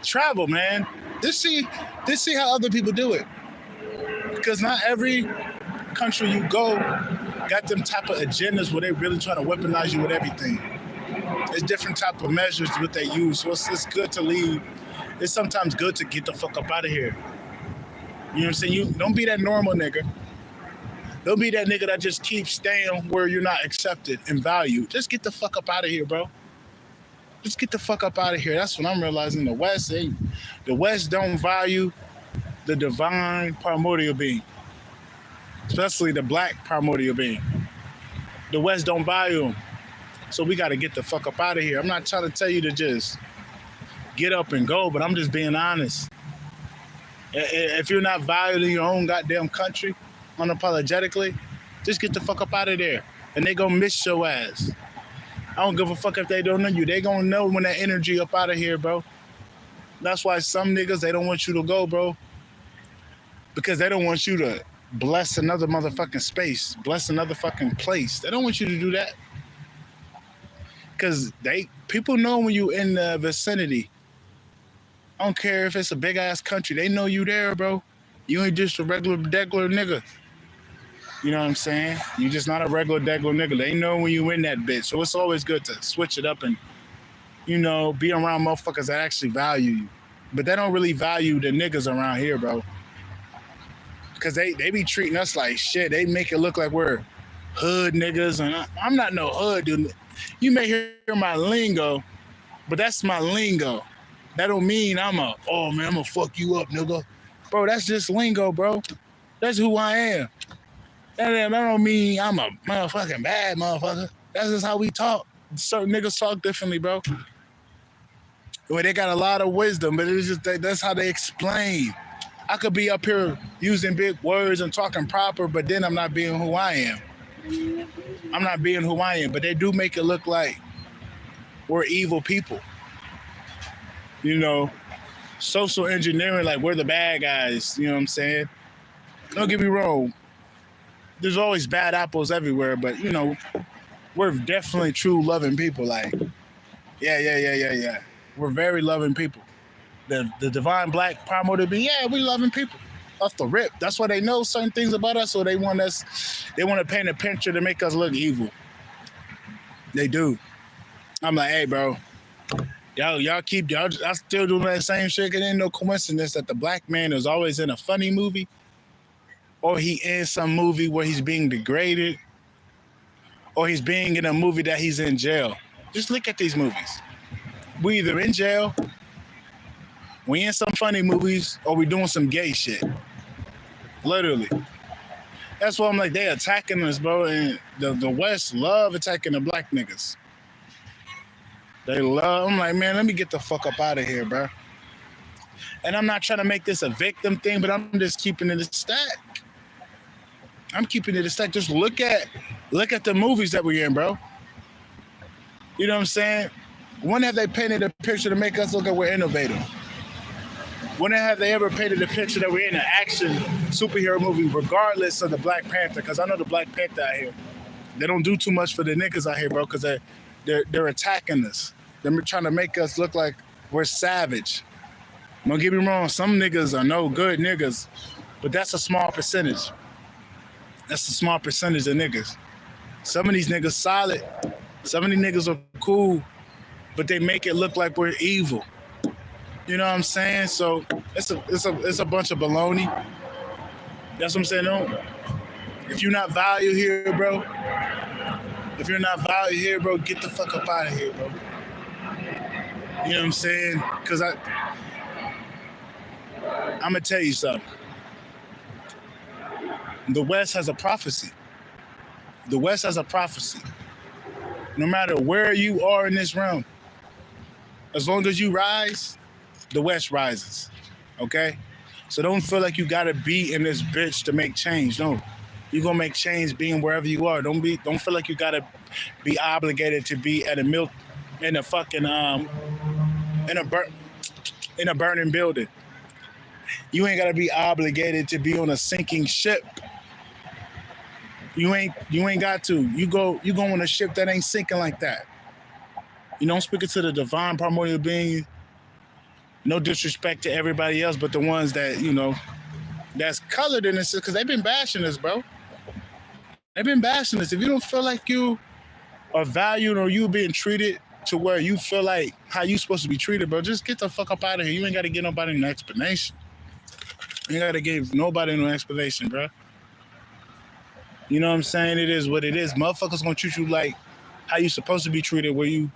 travel, man. Just see how other people do it. Because not every country you go got them type of agendas where they really trying to weaponize you with everything. It's different type of measures what they use. So it's good to leave. It's sometimes good to get the fuck up out of here. You know what I'm saying? You don't be that normal nigga. Don't be that nigga that just keeps staying where you're not accepted and valued. Just get the fuck up out of here, bro. Just get the fuck up out of here. That's what I'm realizing. The West don't value the divine primordial being, especially the black primordial being. The West don't value them. So we got to get the fuck up out of here. I'm not trying to tell you to just get up and go, but I'm just being honest. If you're not valued in your own goddamn country, unapologetically, just get the fuck up out of there. And they gonna miss your ass. I don't give a fuck if they don't know you. They gonna know when that energy up out of here, bro. That's why some niggas, they don't want you to go, bro. Because they don't want you to bless another motherfucking space, bless another fucking place. They don't want you to do that. Because people know when you in the vicinity. I don't care if it's a big ass country. They know you there, bro. You ain't just a regular nigga. You know what I'm saying? You just not a regular nigga. They know when you in that bitch. So it's always good to switch it up and, you know, be around motherfuckers that actually value you. But they don't really value the niggas around here, bro. Because they be treating us like shit. They make it look like we're hood niggas. And I'm not no hood, dude. You may hear my lingo, but that's my lingo. That don't mean I'm gonna fuck you up, nigga. Bro, that's just lingo, bro. That's who I am. That don't mean I'm a motherfucking bad motherfucker. That's just how we talk. Certain niggas talk differently, bro. Well, they got a lot of wisdom, but it's just that's how they explain. I could be up here using big words and talking proper, but then I'm not being who I am. I'm not being who I am, but they do make it look like we're evil people. You know, social engineering, like we're the bad guys. You know what I'm saying? Don't get me wrong. There's always bad apples everywhere, but, you know, we're definitely true loving people. Like, yeah. We're very loving people. The divine black primordial being, yeah, we loving people off the rip. That's why they know certain things about us, so they want to paint a picture to make us look evil. They do. I'm like, hey, bro, y'all still doing that same shit. It ain't no coincidence that the black man is always in a funny movie, or he in some movie where he's being degraded, or he's being in a movie that he's in jail. Just look at these movies. We either in jail, we in some funny movies, or we doing some gay shit. Literally. That's why I'm like, they attacking us, bro. And the West love attacking the black niggas. I'm like, man, let me get the fuck up out of here, bro. And I'm not trying to make this a victim thing, but I'm just keeping it a stack. I'm keeping it a stack. Just look at the movies that we're in, bro. You know what I'm saying? When have they painted a picture to make us look like we're innovative? When have they ever painted a picture that we're in an action superhero movie, regardless of the Black Panther? Because I know the Black Panther out here, they don't do too much for the niggas out here, bro, because they're attacking us. They're trying to make us look like we're savage. Don't get me wrong, some niggas are no good niggas, but that's a small percentage. That's a small percentage of niggas. Some of these niggas solid. Some of these niggas are cool, but they make it look like we're evil. You know what I'm saying? So it's a bunch of baloney. That's what I'm saying. No, if you're not valued here, bro. If you're not valued here, bro, get the fuck up out of here, bro. You know what I'm saying? Because I'm gonna tell you something. The West has a prophecy. The West has a prophecy. No matter where you are in this realm, as long as you rise, the West rises. Okay? So don't feel like you gotta be in this bitch to make change. No. You're gonna make change being wherever you are. Don't feel like you gotta be obligated to be at in a fucking in a burning building. You ain't gotta be obligated to be on a sinking ship. You ain't got to. You go on a ship that ain't sinking like that. You know, I'm speaking to the divine primordial being. No disrespect to everybody else, but the ones that, you know, that's colored in this, because they've been bashing us, bro. They've been bashing us. If you don't feel like you are valued or you being treated to where you feel like how you supposed to be treated, bro, just get the fuck up out of here. You ain't got to give nobody an explanation. You ain't got to give nobody no explanation, bro. You know what I'm saying? It is what it is. Motherfuckers gonna treat you like how you supposed to be treated, where you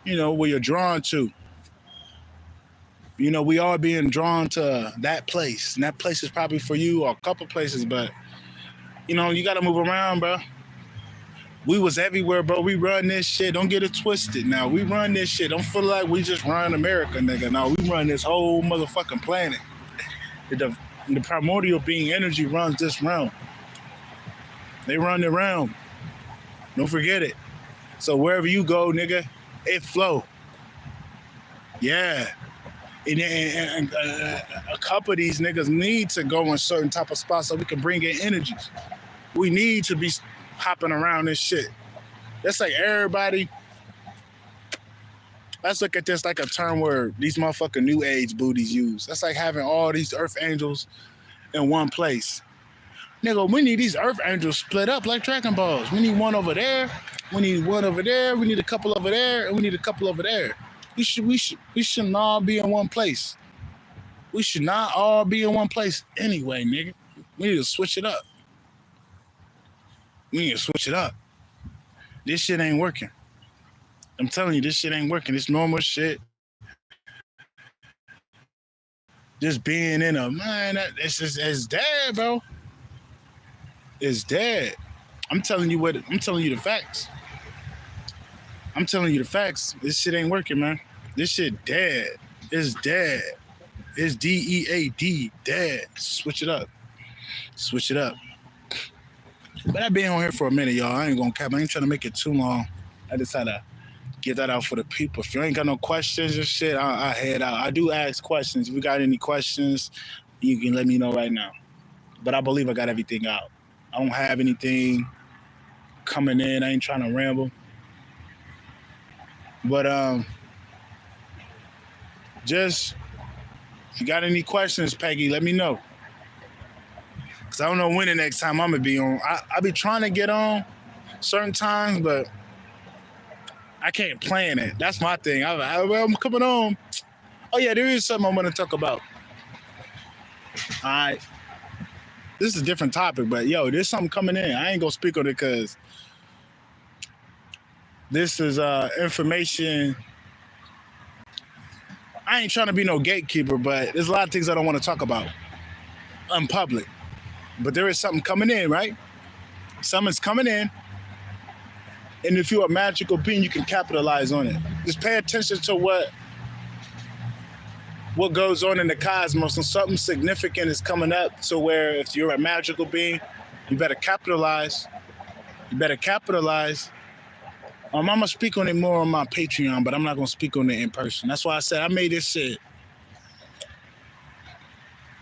know, where you're drawn to. You know, we are being drawn to that place. And that place is probably for you or a couple places, but, you know, you got to move around, bro. We was everywhere, bro. We run this shit. Don't get it twisted now. We run this shit. Don't feel like we just run America, nigga. No, we run this whole motherfucking planet. The primordial being energy runs this realm. They run the realm. Don't forget it. So wherever you go, nigga, it flow. Yeah. And a couple of these niggas need to go in certain type of spots so we can bring in energies. We need to be hopping around this shit. That's like everybody. Let's look at this like a term where these motherfucking new age booties use. That's like having all these earth angels in one place. Nigga, we need these earth angels split up like Dragon Balls. We need one over there. We need one over there. We need a couple over there. And we need a couple over there. We shouldn't all be in one place. We should not all be in one place anyway, nigga. We need to switch it up. We need to switch it up. This shit ain't working. I'm telling you, this shit ain't working. It's normal shit. Just being in a, man, it's dead, bro. It's dead. I'm telling you the facts. I'm telling you the facts. This shit ain't working, man. This shit dead. It's dead. It's DEAD, dead. Switch it up. Switch it up. But I've been on here for a minute, y'all. I ain't gonna cap. I ain't trying to make it too long. I just had to get that out for the people. If you ain't got no questions and shit, I head out. I do ask questions. If you got any questions, you can let me know right now. But I believe I got everything out. I don't have anything coming in. I ain't trying to ramble. But just if you got any questions, Peggy, let me know. Cause I don't know when the next time I'm gonna be on. I be trying to get on certain times, but I can't plan it. That's my thing. I'm coming on. Oh yeah, there is something I'm gonna talk about. All right. This is a different topic, but yo, there's something coming in. I ain't gonna speak on it because this is information. I ain't trying to be no gatekeeper, but there's a lot of things I don't want to talk about in public. But there is something coming in, right? Something's coming in. And if you're a magical being, you can capitalize on it. Just pay attention to what goes on in the cosmos, and something significant is coming up to where if you're a magical being, you better capitalize. You better capitalize. I'm going to speak on it more on my Patreon, but I'm not going to speak on it in person. That's why I said I made this shit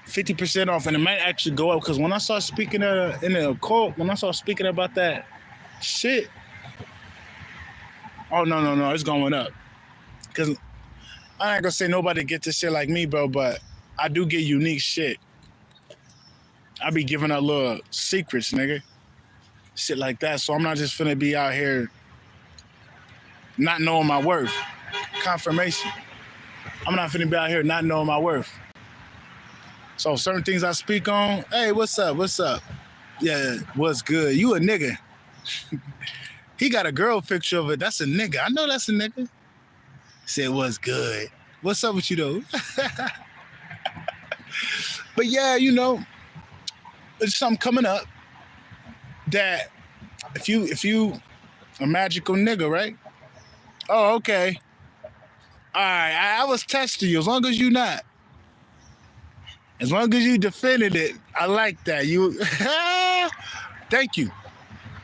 50% off, and it might actually go up, because when I start speaking in the occult, when I start speaking about that shit, oh, no, it's going up. Because I ain't going to say nobody get this shit like me, bro, but I do get unique shit. I be giving out little secrets, nigga. Shit like that. So I'm not just finna be out here not knowing my worth. Confirmation. I'm not finna be out here not knowing my worth. So certain things I speak on, hey, what's up? What's up? Yeah, what's good? You a nigga. He got a girl picture of it. That's a nigga. I know that's a nigga. Said, what's good? What's up with you, though? But yeah, you know, there's something coming up that if you a magical nigga, right? Oh, okay. All right, I was testing you. As long as you not, as long as you defended it, I like that. You, thank you,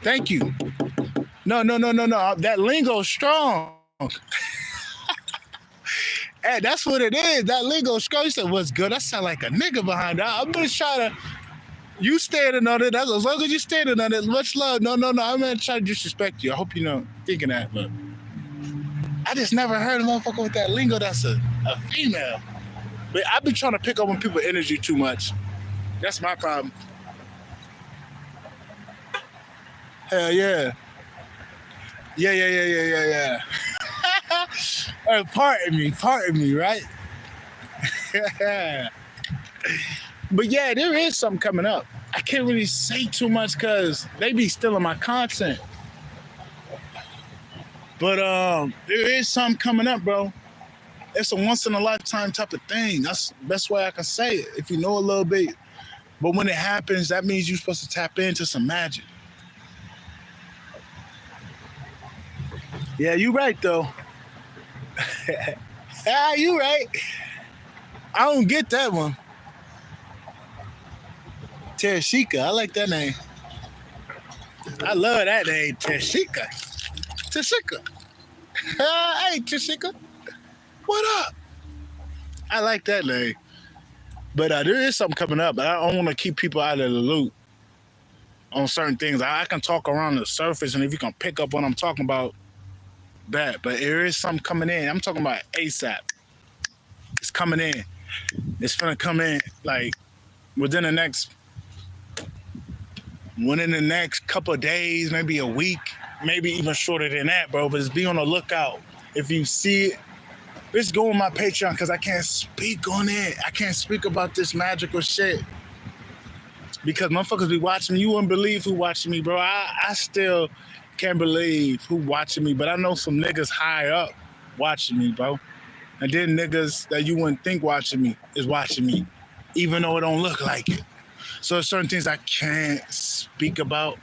thank you. No, no, no, no, no. That lingo strong. Hey, that's what it is. That lingo strong. You said what's good? I sound like a nigga behind that. I'm just trying to. You standing on it. That's as long as you standing on it. Much love. No, no, no. I'm not trying to disrespect you. I hope you know thinking that. Look, I just never heard a motherfucker with that lingo. That's a female. But I've been trying to pick up on people's energy too much. That's my problem. Hell yeah. Yeah, yeah, yeah, yeah, yeah, yeah. Pardon me, right? But yeah, there is something coming up. I can't really say too much because they be stealing my content. But there is something coming up, bro. It's a once in a lifetime type of thing. That's the best way I can say it. If you know a little bit. But when it happens, that means you're supposed to tap into some magic. Yeah, you right though. Yeah, you right. I don't get that one. Tereshika, I like that name. I love that name, Tereshika. Tereshika. Hey, Tereshika. What up? I like that name. But there is something coming up. I don't want to keep people out of the loop on certain things. I can talk around the surface, and if you can pick up what I'm talking about, bad. But there is something coming in. I'm talking about ASAP. It's coming in. It's gonna come in like within the next couple of days, maybe a week, maybe even shorter than that, bro. But just be on the lookout. If you see it, just go on my Patreon because I can't speak on it. I can't speak about this magical shit. Because motherfuckers be watching me. You wouldn't believe who watching me, bro. I still can't believe who watching me, but I know some niggas high up watching me, bro. And then niggas that you wouldn't think watching me is watching me, even though it don't look like it. So there's certain things I can't speak about.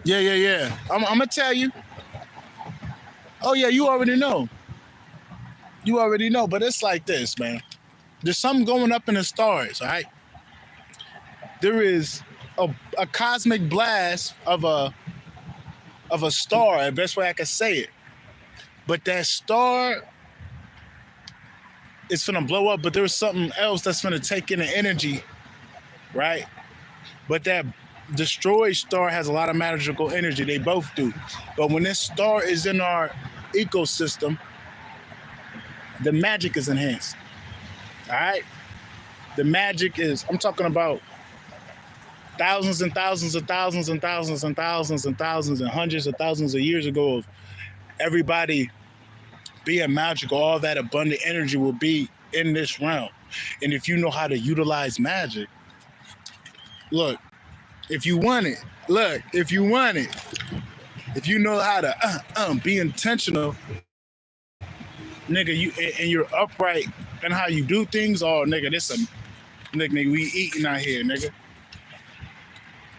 Yeah, yeah, yeah. I'm gonna tell you. Oh yeah, you already know. You already know, but it's like this, man. There's something going up in the stars, all right? There is a cosmic blast of a star, the best way I can say it. But that star is gonna blow up, but there's something else that's gonna take in the energy, right? But that destroyed star has a lot of magical energy. They both do. But when this star is in our ecosystem, the magic is enhanced. All right? The magic is, I'm talking about thousands and thousands and thousands and thousands and thousands and thousands and hundreds of thousands of years ago of everybody being magical. All that abundant energy will be in this realm. And if you know how to utilize magic, look, if you want it, if you know how to be intentional, nigga, you're upright in how you do things, oh nigga, nigga, we eating out here, nigga.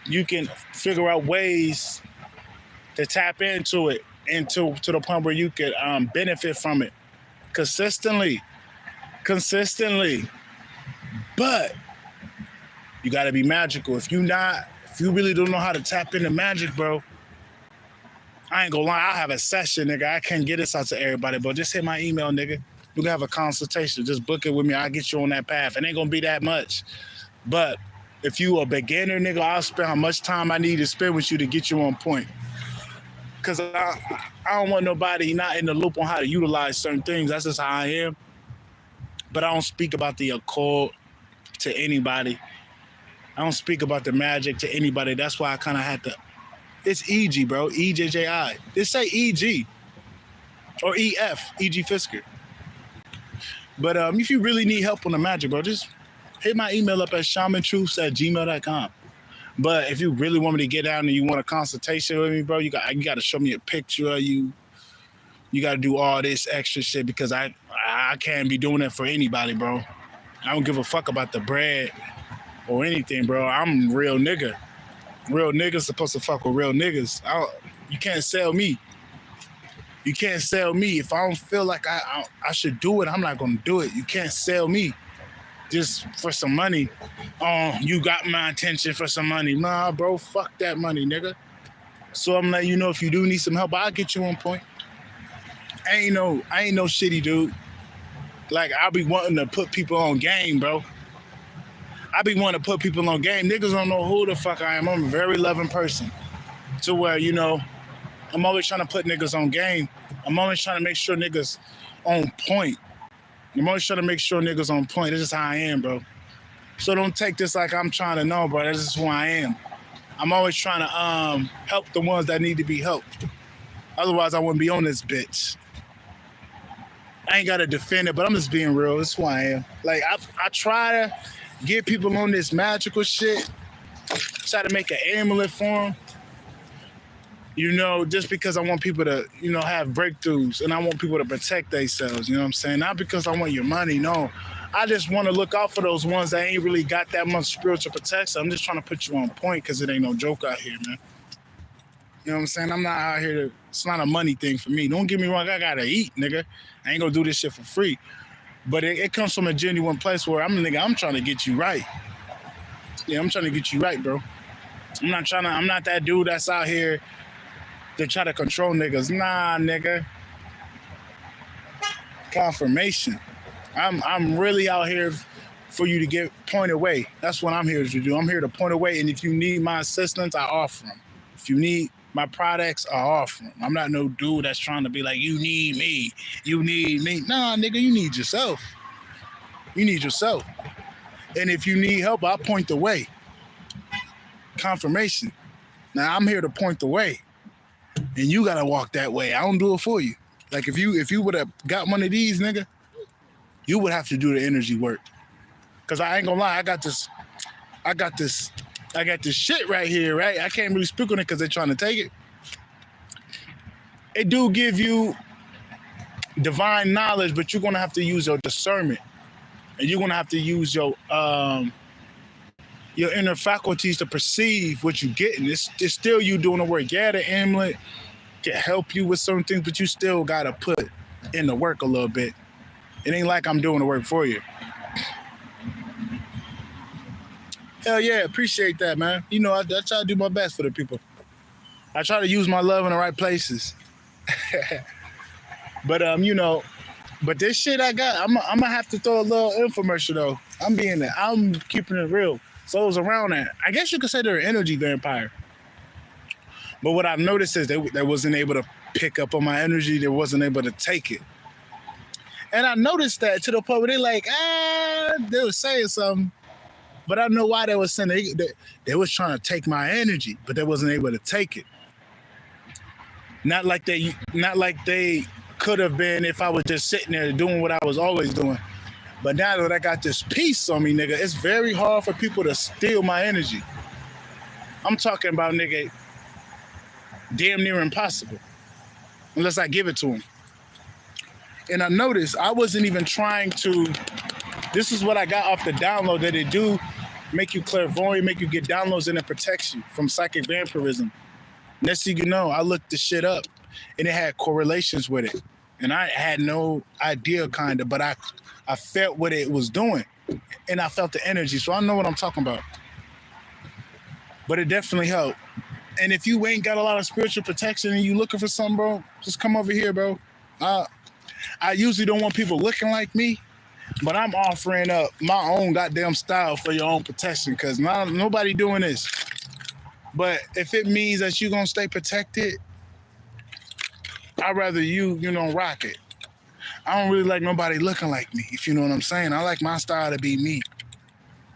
You can figure out ways to tap into it and to the point where you could benefit from it consistently. But you gotta be magical. If you really don't know how to tap into magic, bro, I ain't gonna lie, I'll have a session, nigga. I can't get this out to everybody, but just hit my email, nigga. We can have a consultation. Just book it with me. I'll get you on that path. It ain't gonna be that much. But if you a beginner, nigga, I'll spend how much time I need to spend with you to get you on point. Because I don't want nobody not in the loop on how to utilize certain things. That's just how I am. But I don't speak about the occult to anybody. I don't speak about the magic to anybody. That's why I kind of had to. It's EG, bro. EJJI. Just say EG. Or EF. EG Fisker. But if you really need help on the magic, bro, just hit my email up at shamantruths@gmail.com. But if you really want me to get down and you want a consultation with me, bro, you got to show me a picture of you. You got to do all this extra shit because I can't be doing it for anybody, bro. I don't give a fuck about the bread or anything, bro. I'm a real nigga. Real niggas supposed to fuck with real niggas. You can't sell me. You can't sell me. If I don't feel like I should do it, I'm not gonna do it. You can't sell me just for some money. Oh, you got my attention for some money. Nah, bro, fuck that money, nigga. So I'm letting you know, if you do need some help, I'll get you on point. I ain't no shitty dude. Like, I be wanting to put people on game, bro. I be wanting to put people on game. Niggas don't know who the fuck I am. I'm a very loving person. To where, you know, I'm always trying to put niggas on game. I'm always trying to make sure niggas on point. I'm always trying to make sure niggas on point. This is how I am, bro. So don't take this like I'm trying to know, bro. This is who I am. I'm always trying to help the ones that need to be helped. Otherwise, I wouldn't be on this bitch. I ain't got to defend it, but I'm just being real. This is who I am. Like, I try to get people on this magical shit. Try to make an amulet for them. You know, just because I want people to, you know, have breakthroughs and I want people to protect themselves, you know what I'm saying? Not because I want your money, no. I just want to look out for those ones that ain't really got that much spiritual protection. I'm just trying to put you on point because it ain't no joke out here, man. You know what I'm saying? I'm not out here to, it's not a money thing for me. Don't get me wrong, I gotta eat, nigga. I ain't gonna do this shit for free. But it comes from a genuine place where I'm trying to get you right. Yeah, I'm trying to get you right, bro. I'm not that dude that's out here to try to control niggas. Nah, nigga. Confirmation. I'm really out here for you to get point away. That's what I'm here to do. I'm here to point away, and if you need my assistance, I offer them. If you need my products, I offer them. I'm not no dude that's trying to be like, you need me. You need me. Nah, nigga, you need yourself. You need yourself. And if you need help, I'll point the way. Confirmation. Now, I'm here to point the way. And you gotta walk that way. I don't do it for you. Like, if you would have got one of these, nigga, you would have to do the energy work. Cause I ain't gonna lie, I got this shit right here, right? I can't really speak on it because they're trying to take it. It do give you divine knowledge, but you're gonna have to use your discernment, and you're gonna have to use your inner faculties to perceive what you're getting. It's still you doing the work. Yeah, the amulet can help you with certain things, but you still gotta put in the work a little bit. It ain't like I'm doing the work for you. Hell yeah, appreciate that, man. You know, I try to do my best for the people. I try to use my love in the right places. But you know, but this shit I got, I'm gonna have to throw a little infomercial though. I'm keeping it real. So it's around that. I guess you could say they're an energy vampire. But what I've noticed is they wasn't able to pick up on my energy. They wasn't able to take it. And I noticed that to the point where they like, they were saying something. But I know why they were saying they was trying to take my energy, but they wasn't able to take it. Not like they could have been if I was just sitting there doing what I was always doing. But now that I got this piece on me, nigga, it's very hard for people to steal my energy. I'm talking about, nigga, damn near impossible. Unless I give it to them. And I noticed I wasn't even trying to. This is what I got off the download that it do make you clairvoyant, make you get downloads and it protects you from psychic vampirism. Next thing you know, I looked the shit up and it had correlations with it. And I had no idea kind of, but I felt what it was doing and I felt the energy. So I know what I'm talking about. But it definitely helped. And if you ain't got a lot of spiritual protection and you looking for something, bro, just come over here, bro. I usually don't want people looking like me, but I'm offering up my own goddamn style for your own protection because nobody doing this. But if it means that you're going to stay protected, I'd rather you rock it. I don't really like nobody looking like me, if you know what I'm saying. I like my style to be me.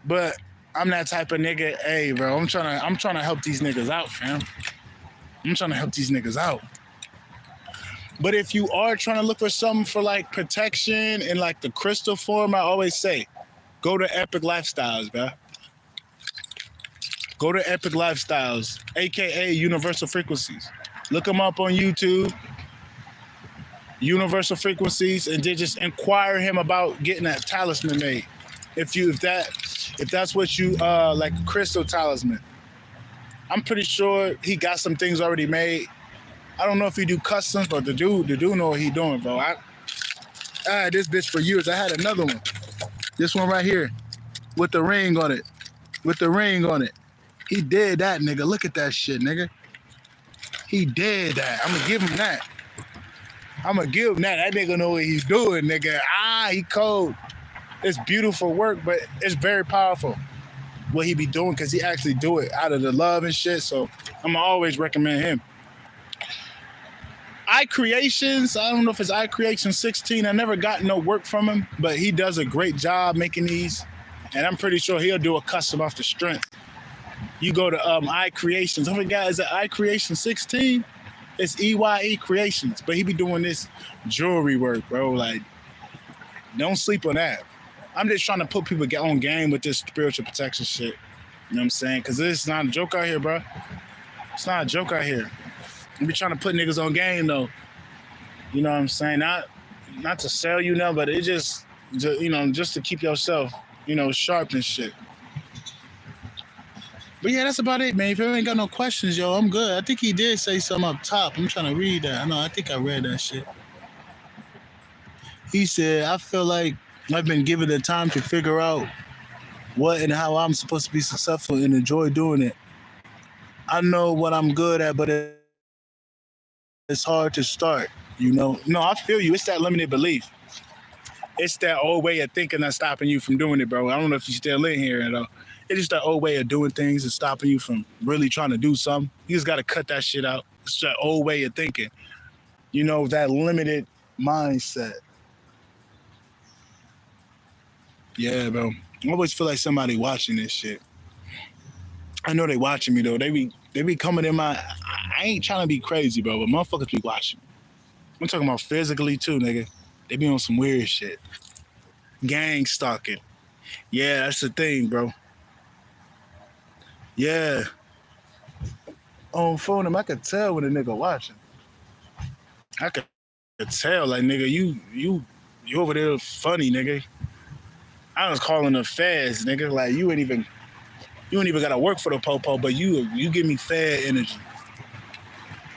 But I'm that type of nigga, hey, bro, I'm trying to help these niggas out, fam. I'm trying to help these niggas out. But if you are trying to look for something for like protection in like the crystal form, I always say, go to Epic Lifestyles, bro. Go to Epic Lifestyles, AKA Universal Frequencies. Look them up on YouTube, Universal Frequencies, and then just inquire him about getting that talisman made. If that's what you like a crystal talisman. I'm pretty sure he got some things already made. I don't know if he do customs, but the dude know what he doing, bro. I had this bitch for years. I had another one. This one right here with the ring on it. With the ring on it. He did that, nigga. Look at that shit, nigga. He did that. I'm gonna give him that. That nigga know what he's doing, nigga. He cold. It's beautiful work, but it's very powerful what he be doing because he actually do it out of the love and shit. So I'm gonna always recommend him. iCreations, I don't know if it's iCreation 16. I never got no work from him, but he does a great job making these. And I'm pretty sure he'll do a custom off the strength. You go to iCreations. I forgot, is it iCreation 16? It's EYE Creations. But he be doing this jewelry work, bro. Like, don't sleep on that. I'm just trying to put people on game with this spiritual protection shit. You know what I'm saying? Because this is not a joke out here, bro. It's not a joke out here. We be trying to put niggas on game, though. You know what I'm saying? Not to sell you now, but it just just to keep yourself, sharp and shit. But yeah, that's about it, man. If you ain't got no questions, yo, I'm good. I think he did say something up top. I'm trying to read that. I think I read that shit. He said, I feel like I've been given the time to figure out what and how I'm supposed to be successful and enjoy doing it. I know what I'm good at, but it's hard to start, No, I feel you. It's that limited belief. It's that old way of thinking that's stopping you from doing it, bro. I don't know if you're still in here at all. It's just that old way of doing things that's stopping you from really trying to do something. You just got to cut that shit out. It's that old way of thinking. That limited mindset. Yeah, bro. I always feel like somebody watching this shit. I know they watching me, though. They be coming in my... I ain't trying to be crazy, bro, but motherfuckers be watching. I'm talking about physically, too, nigga. They be on some weird shit. Gang stalking. Yeah, that's the thing, bro. Yeah. On phone, I could tell when a nigga watching. I could tell, like, nigga, you over there funny, nigga. I was calling her fast, nigga. Like, you ain't even gotta work for the popo, but you give me fad energy.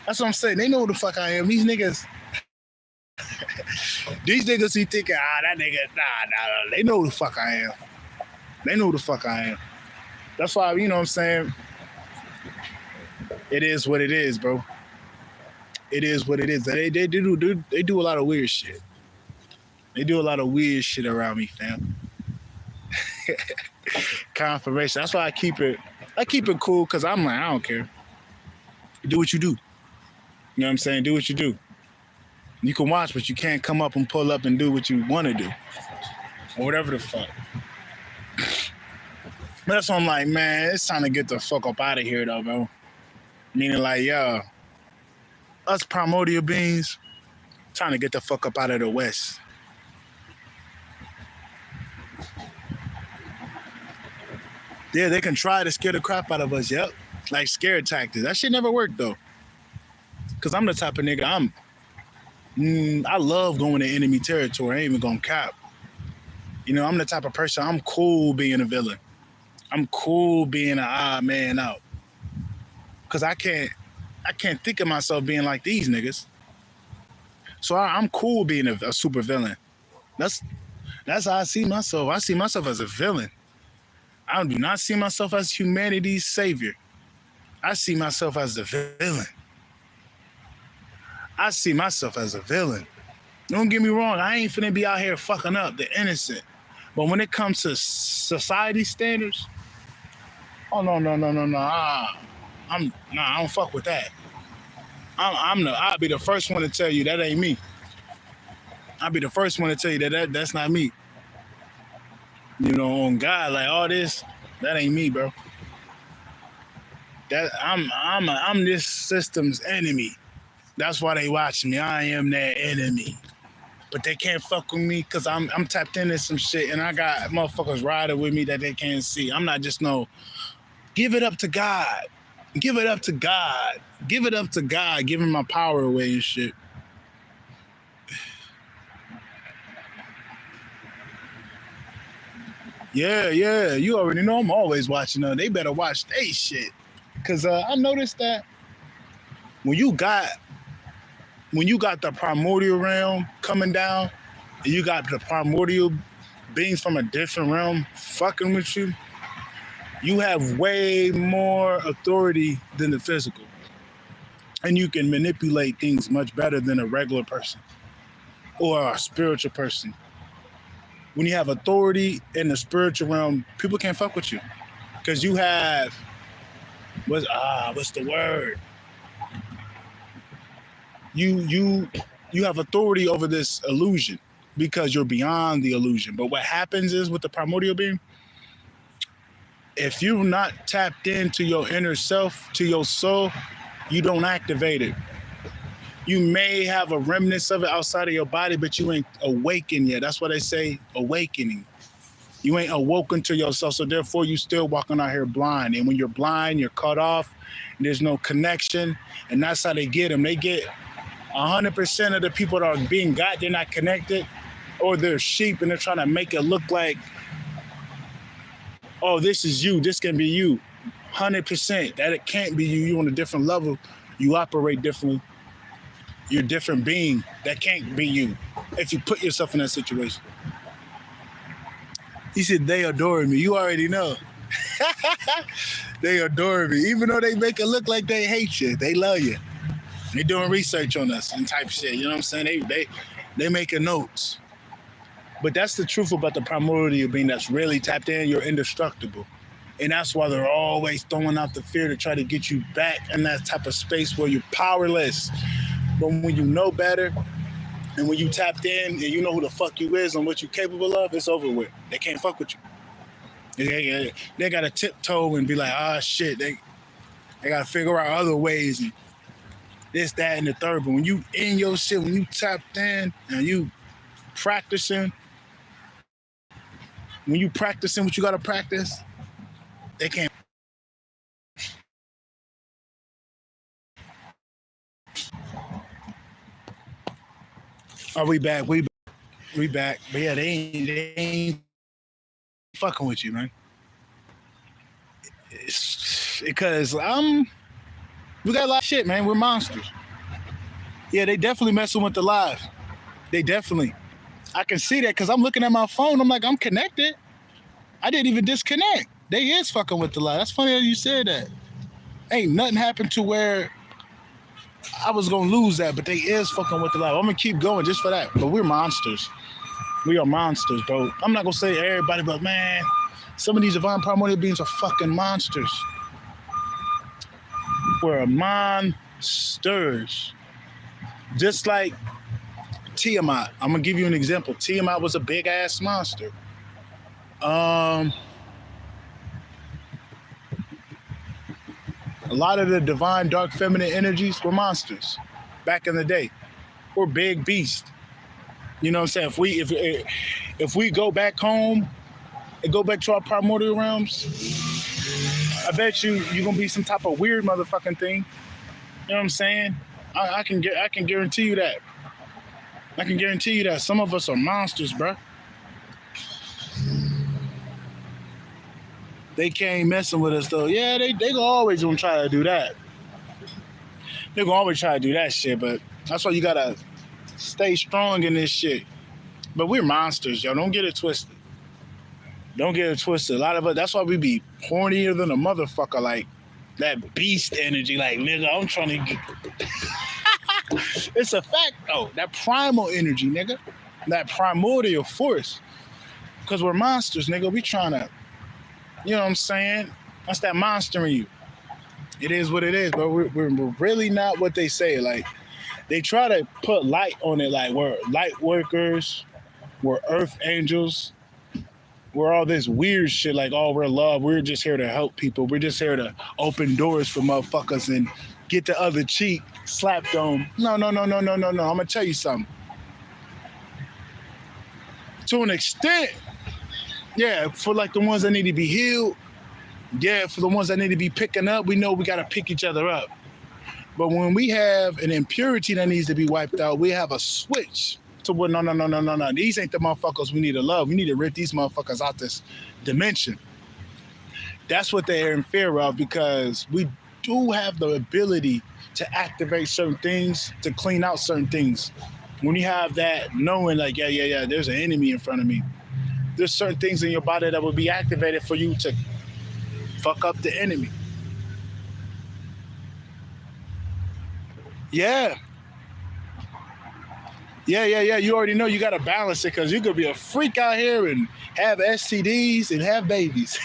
That's what I'm saying. They know who the fuck I am. These niggas be thinking, that nigga, nah. They know who the fuck I am. That's why, you know what I'm saying? It is what it is, bro. It is what it is. They do a lot of weird shit. They do a lot of weird shit around me, fam. Confirmation. That's why I keep it cool, because I'm like, I don't care. Do what you do. You know what I'm saying? Do what you do. You can watch, but you can't come up and pull up and do what you want to do. Or whatever the fuck. But that's why I'm like, man, it's time to get the fuck up out of here, though, bro. Meaning, like, yo, us primordial beings, trying to get the fuck up out of the West. Yeah, they can try to scare the crap out of us, yep. Like scare tactics. That shit never worked, though. Because I'm the type of nigga, I love going to enemy territory. I ain't even gonna cap. I'm the type of person, I'm cool being a villain. I'm cool being an odd man out. Because I can't think of myself being like these niggas. So I'm cool being a super villain. That's how I see myself. I see myself as a villain. I do not see myself as humanity's savior. I see myself as the villain. Don't get me wrong. I ain't finna be out here fucking up the innocent. But when it comes to society standards, oh no. I don't fuck with that. I'll be the first one to tell you that ain't me. I'll be the first one to tell you that's not me. On God, like all this, that ain't me, bro. That I'm this system's enemy. That's why they watching me. I am their enemy. But they can't fuck with me because I'm tapped into some shit and I got motherfuckers riding with me that they can't see. I'm not just give it up to God. Give it up to God. Give it up to God. Giving my power away and shit. Yeah, yeah. You already know I'm always watching them. They better watch they shit. Cause I noticed that when you got the primordial realm coming down, and you got the primordial beings from a different realm fucking with you, you have way more authority than the physical. And you can manipulate things much better than a regular person or a spiritual person. When you have authority in the spiritual realm, people can't fuck with you. Because you have what's the word? You have authority over this illusion because you're beyond the illusion. But what happens is with the primordial being, if you're not tapped into your inner self, to your soul, you don't activate it. You may have a remnants of it outside of your body, but you ain't awakened yet. That's why they say awakening. You ain't awoken to yourself, so therefore you still walking out here blind. And when you're blind, you're cut off. There's no connection, and that's how they get them. They get 100% of the people that are being got. They're not connected, or they're sheep, and they're trying to make it look like, oh, this is you. This can be you. 100% that it can't be you. You on a different level. You operate differently. You're a different being. That can't be you if you put yourself in that situation. He said, they adore me. You already know. They adore me. Even though they make it look like they hate you, they love you. They doing research on us and type shit. You know what I'm saying? They making notes. But that's the truth about the primordial being that's really tapped in. You're indestructible. And that's why they're always throwing out the fear to try to get you back in that type of space where you're powerless. But when you know better, and when you tapped in and you know who the fuck you is and what you're capable of, it's over with. They can't fuck with you. They got to tiptoe and be like, ah, shit. They got to figure out other ways and this, that, and the third. But when you in your shit, when you tapped in and you practicing, when you practicing what you got to practice, they can't. Are we back? We back. But yeah, they ain't fucking with you, man. It's because we got a lot of shit, man. We're monsters. Yeah, they definitely messing with the live. They definitely. I can see that because I'm looking at my phone. I'm like, I'm connected. I didn't even disconnect. They is fucking with the live. That's funny that you said that. Ain't nothing happened to where I was gonna lose that, but they is fucking with the live. I'm gonna keep going just for that. But we're monsters. We are monsters, bro. I'm not gonna say everybody, but man, some of these divine primordial beings are fucking monsters. We're monsters. Just like Tiamat. I'm gonna give you an example. Tiamat was a big ass monster. A lot of the divine dark feminine energies were monsters back in the day. We're big beasts. You know what I'm saying? If we go back home and go back to our primordial realms, I bet you're gonna be some type of weird motherfucking thing. You know what I'm saying? I can guarantee you that. I can guarantee you that some of us are monsters, bro. They can't messing with us though. Yeah, they always gonna try to do that. They're gonna always try to do that shit, but that's why you gotta stay strong in this shit. But we're monsters, yo. Don't get it twisted. Don't get it twisted. A lot of us, that's why we be hornier than a motherfucker, like that beast energy, like nigga, I'm trying to get it's a fact though. That primal energy, nigga. That primordial force. Cause we're monsters, nigga. We trying to, you know what I'm saying? That's that monster in you. It is what it is, but we're really not what they say. Like, they try to put light on it, like we're light workers, we're earth angels, we're all this weird shit, like, oh, we're love, we're just here to help people, we're just here to open doors for motherfuckers and get the other cheek slapped on. No. I'm gonna tell you something. To an extent, yeah, for like the ones that need to be healed, yeah, for the ones that need to be picking up, we know we gotta pick each other up. But when we have an impurity that needs to be wiped out, we have a switch To where no. These ain't the motherfuckers we need to love. We need to rip these motherfuckers out this dimension. That's what they're in fear of, because we do have the ability to activate certain things, to clean out certain things. When you have that knowing, like, yeah, there's an enemy in front of me. There's certain things in your body that will be activated for you to fuck up the enemy. Yeah. Yeah. You already know you got to balance it, because you could be a freak out here and have STDs and have babies.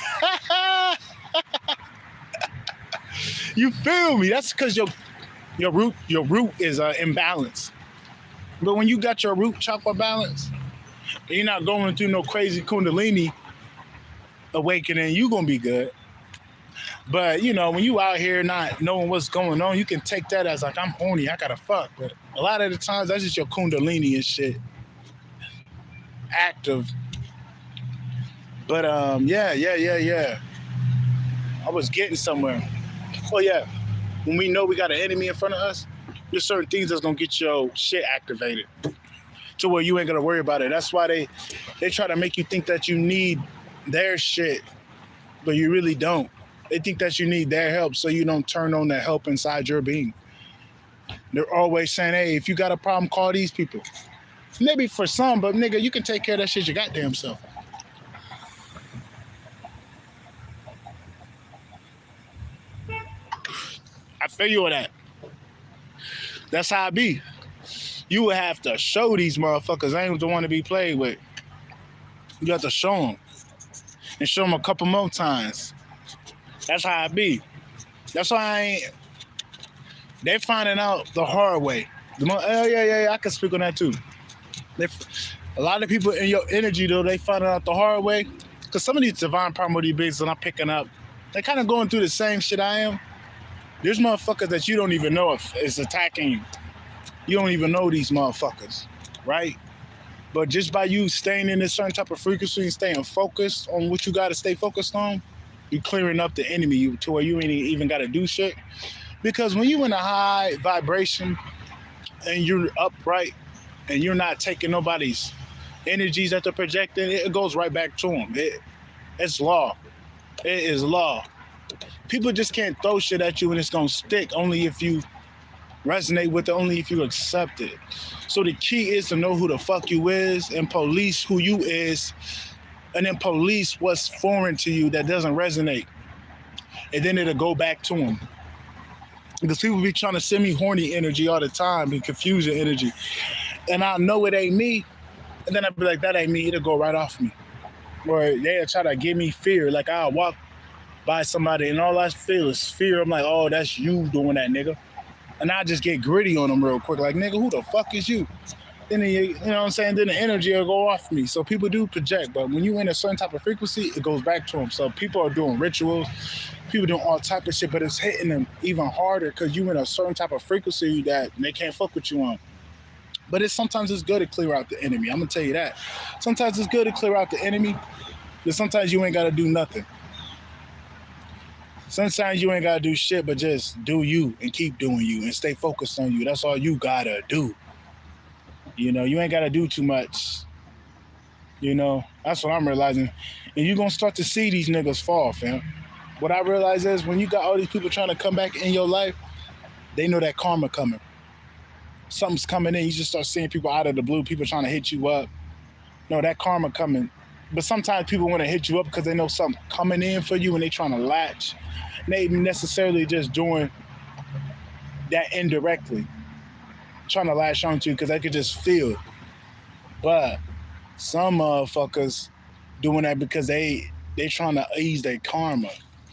You feel me? That's because your root is imbalanced. But when you got your root chakra balance, you're not going through no crazy Kundalini awakening, you gonna be good. But when you out here not knowing what's going on, you can take that as like, I'm horny, I gotta fuck. But a lot of the times that's just your Kundalini and shit active. But yeah. I was getting somewhere. Oh yeah, when we know we got an enemy in front of us, there's certain things that's gonna get your shit activated to where you ain't gonna worry about it. That's why they try to make you think that you need their shit, but you really don't. They think that you need their help, so you don't turn on the help inside your being. They're always saying, hey, if you got a problem, call these people. Maybe for some, but nigga, you can take care of that shit your goddamn self. I feel you with that. That's how it be. You would have to show these motherfuckers I ain't the one to be played with. You have to show them. And show them a couple more times. That's how it be. That's why they finding out the hard way. Yeah, I can speak on that too. A lot of people in your energy, though, they finding out the hard way. Because some of these divine primordial beings that I'm picking up, they kind of going through the same shit I am. There's motherfuckers that you don't even know if it's attacking you. You don't even know these motherfuckers, right? But just by you staying in a certain type of frequency and staying focused on what you got to stay focused on, you clearing up the enemy to where you ain't even got to do shit. Because when you in a high vibration and you're upright and you're not taking nobody's energies that they're projecting, it goes right back to them. It's law. It is law. People just can't throw shit at you and it's gonna stick only if you resonate with it, only if you accept it. So the key is to know who the fuck you is and police who you is, and then police what's foreign to you that doesn't resonate. And then it'll go back to them. Because people be trying to send me horny energy all the time and confusion energy. And I know it ain't me. And then I'll be like, that ain't me. It'll go right off me. Or they'll try to give me fear. Like I'll walk by somebody and all I feel is fear. I'm like, oh, that's you doing that, nigga. And I just get gritty on them real quick. Like, nigga, who the fuck is you? Then, you know what I'm saying? Then the energy will go off me. So people do project. But when you in a certain type of frequency, it goes back to them. So people are doing rituals. People doing all type of shit. But it's hitting them even harder because you in a certain type of frequency that they can't fuck with you on. But sometimes it's good to clear out the enemy. I'm going to tell you that. Sometimes it's good to clear out the enemy. But sometimes you ain't got to do nothing. Sometimes you ain't got to do shit, but just do you and keep doing you and stay focused on you. That's all you got to do. You know, you ain't got to do too much. You know, that's what I'm realizing. And you're going to start to see these niggas fall, fam. What I realize is when you got all these people trying to come back in your life, they know that karma coming. Something's coming in. You just start seeing people out of the blue, people trying to hit you up. No, that karma coming. But sometimes people want to hit you up because they know something coming in for you and they trying to latch. And they even necessarily just doing that indirectly. Trying to latch onto you because they could just feel it. But some motherfuckers doing that because they trying to ease their karma.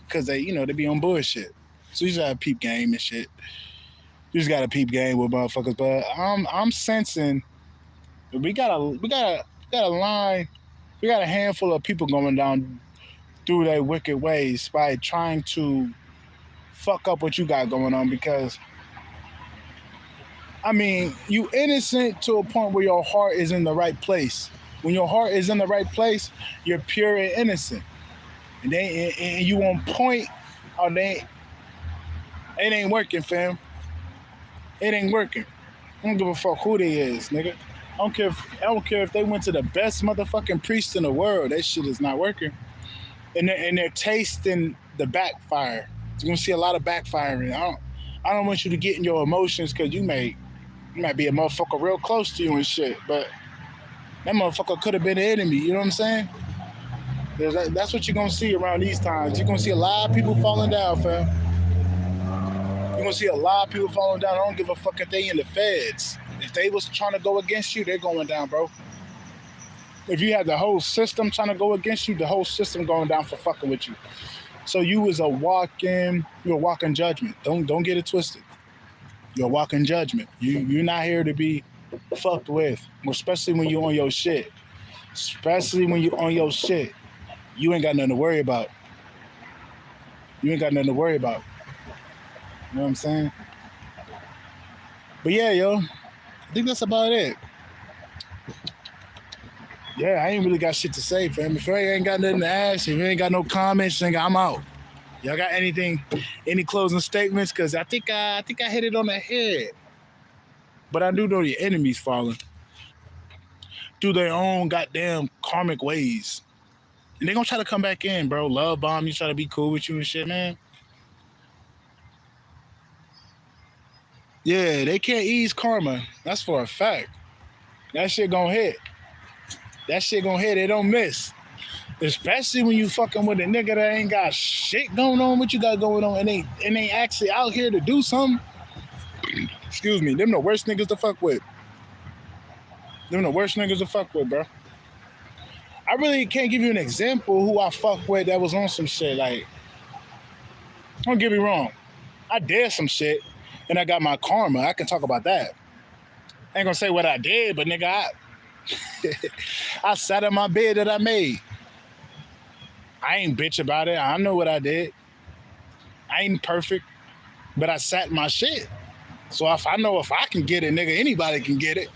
Because they be on bullshit. So you just gotta peep game and shit. You just gotta peep game with motherfuckers. But I'm sensing we got a line. We got a handful of people going down through their wicked ways by trying to fuck up what you got going on because, I mean, you innocent to a point where your heart is in the right place. When your heart is in the right place, you're pure and innocent. And you on point, or it ain't working, fam. It ain't working. I don't give a fuck who they is, nigga. I don't care if they went to the best motherfucking priest in the world. That shit is not working. And they're tasting the backfire. You're gonna see a lot of backfiring. I don't want you to get in your emotions because you might be a motherfucker real close to you and shit, but that motherfucker could have been an enemy. You know what I'm saying? That's what you're gonna see around these times. You're gonna see a lot of people falling down, fam. You're gonna see a lot of people falling down. I don't give a fuck if they in the feds. If they was trying to go against you, they're going down, bro. If you had the whole system trying to go against you, the whole system going down for fucking with you. So you're a walking judgment. Don't get it twisted. You're a walking judgment. You're not here to be fucked with, especially when you're on your shit. Especially when you're on your shit. You ain't got nothing to worry about. You ain't got nothing to worry about. You know what I'm saying? But yeah, yo, I think that's about it. Yeah, I ain't really got shit to say, fam. If you ain't got nothing to ask, if you ain't got no comments, then I'm out. Y'all got any closing statements? Cause I think I hit it on the head. But I do know your enemies falling through their own goddamn karmic ways. And they gonna try to come back in, bro. Love bomb you, try to be cool with you and shit, man. Yeah, they can't ease karma. That's for a fact. That shit gonna hit. That shit gonna hit. It don't miss. Especially when you fucking with a nigga that ain't got shit going on, what you got going on, and they actually out here to do something. Excuse me, them the worst niggas to fuck with. Them the worst niggas to fuck with, bro. I really can't give you an example who I fuck with that was on some shit. Like, don't get me wrong. I did some shit, and I got my karma. I can talk about that. I ain't gonna say what I did, but nigga, I sat in my bed that I made. I ain't bitch about it. I know what I did. I ain't perfect, but I sat in my shit. So if I know if I can get it, nigga, anybody can get it.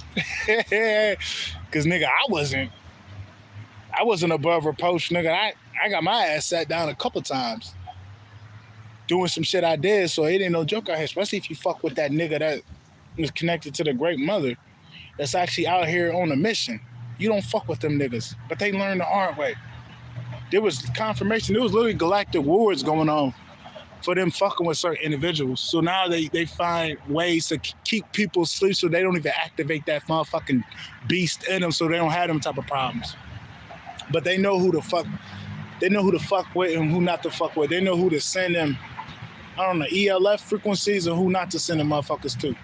Cause nigga, I wasn't above reproach, nigga. I got my ass sat down a couple times doing some shit I did, so it ain't no joke out here, especially if you fuck with that nigga that is connected to the Great Mother that's actually out here on a mission. You don't fuck with them niggas, but they learn the hard way. There was confirmation. There was literally galactic wars going on for them fucking with certain individuals. So now they find ways to keep people asleep so they don't even activate that motherfucking beast in them, so they don't have them type of problems. But they know who to fuck. They know who to fuck with and who not to fuck with. They know who to send them, I don't know, ELF frequencies and who not to send them motherfuckers to.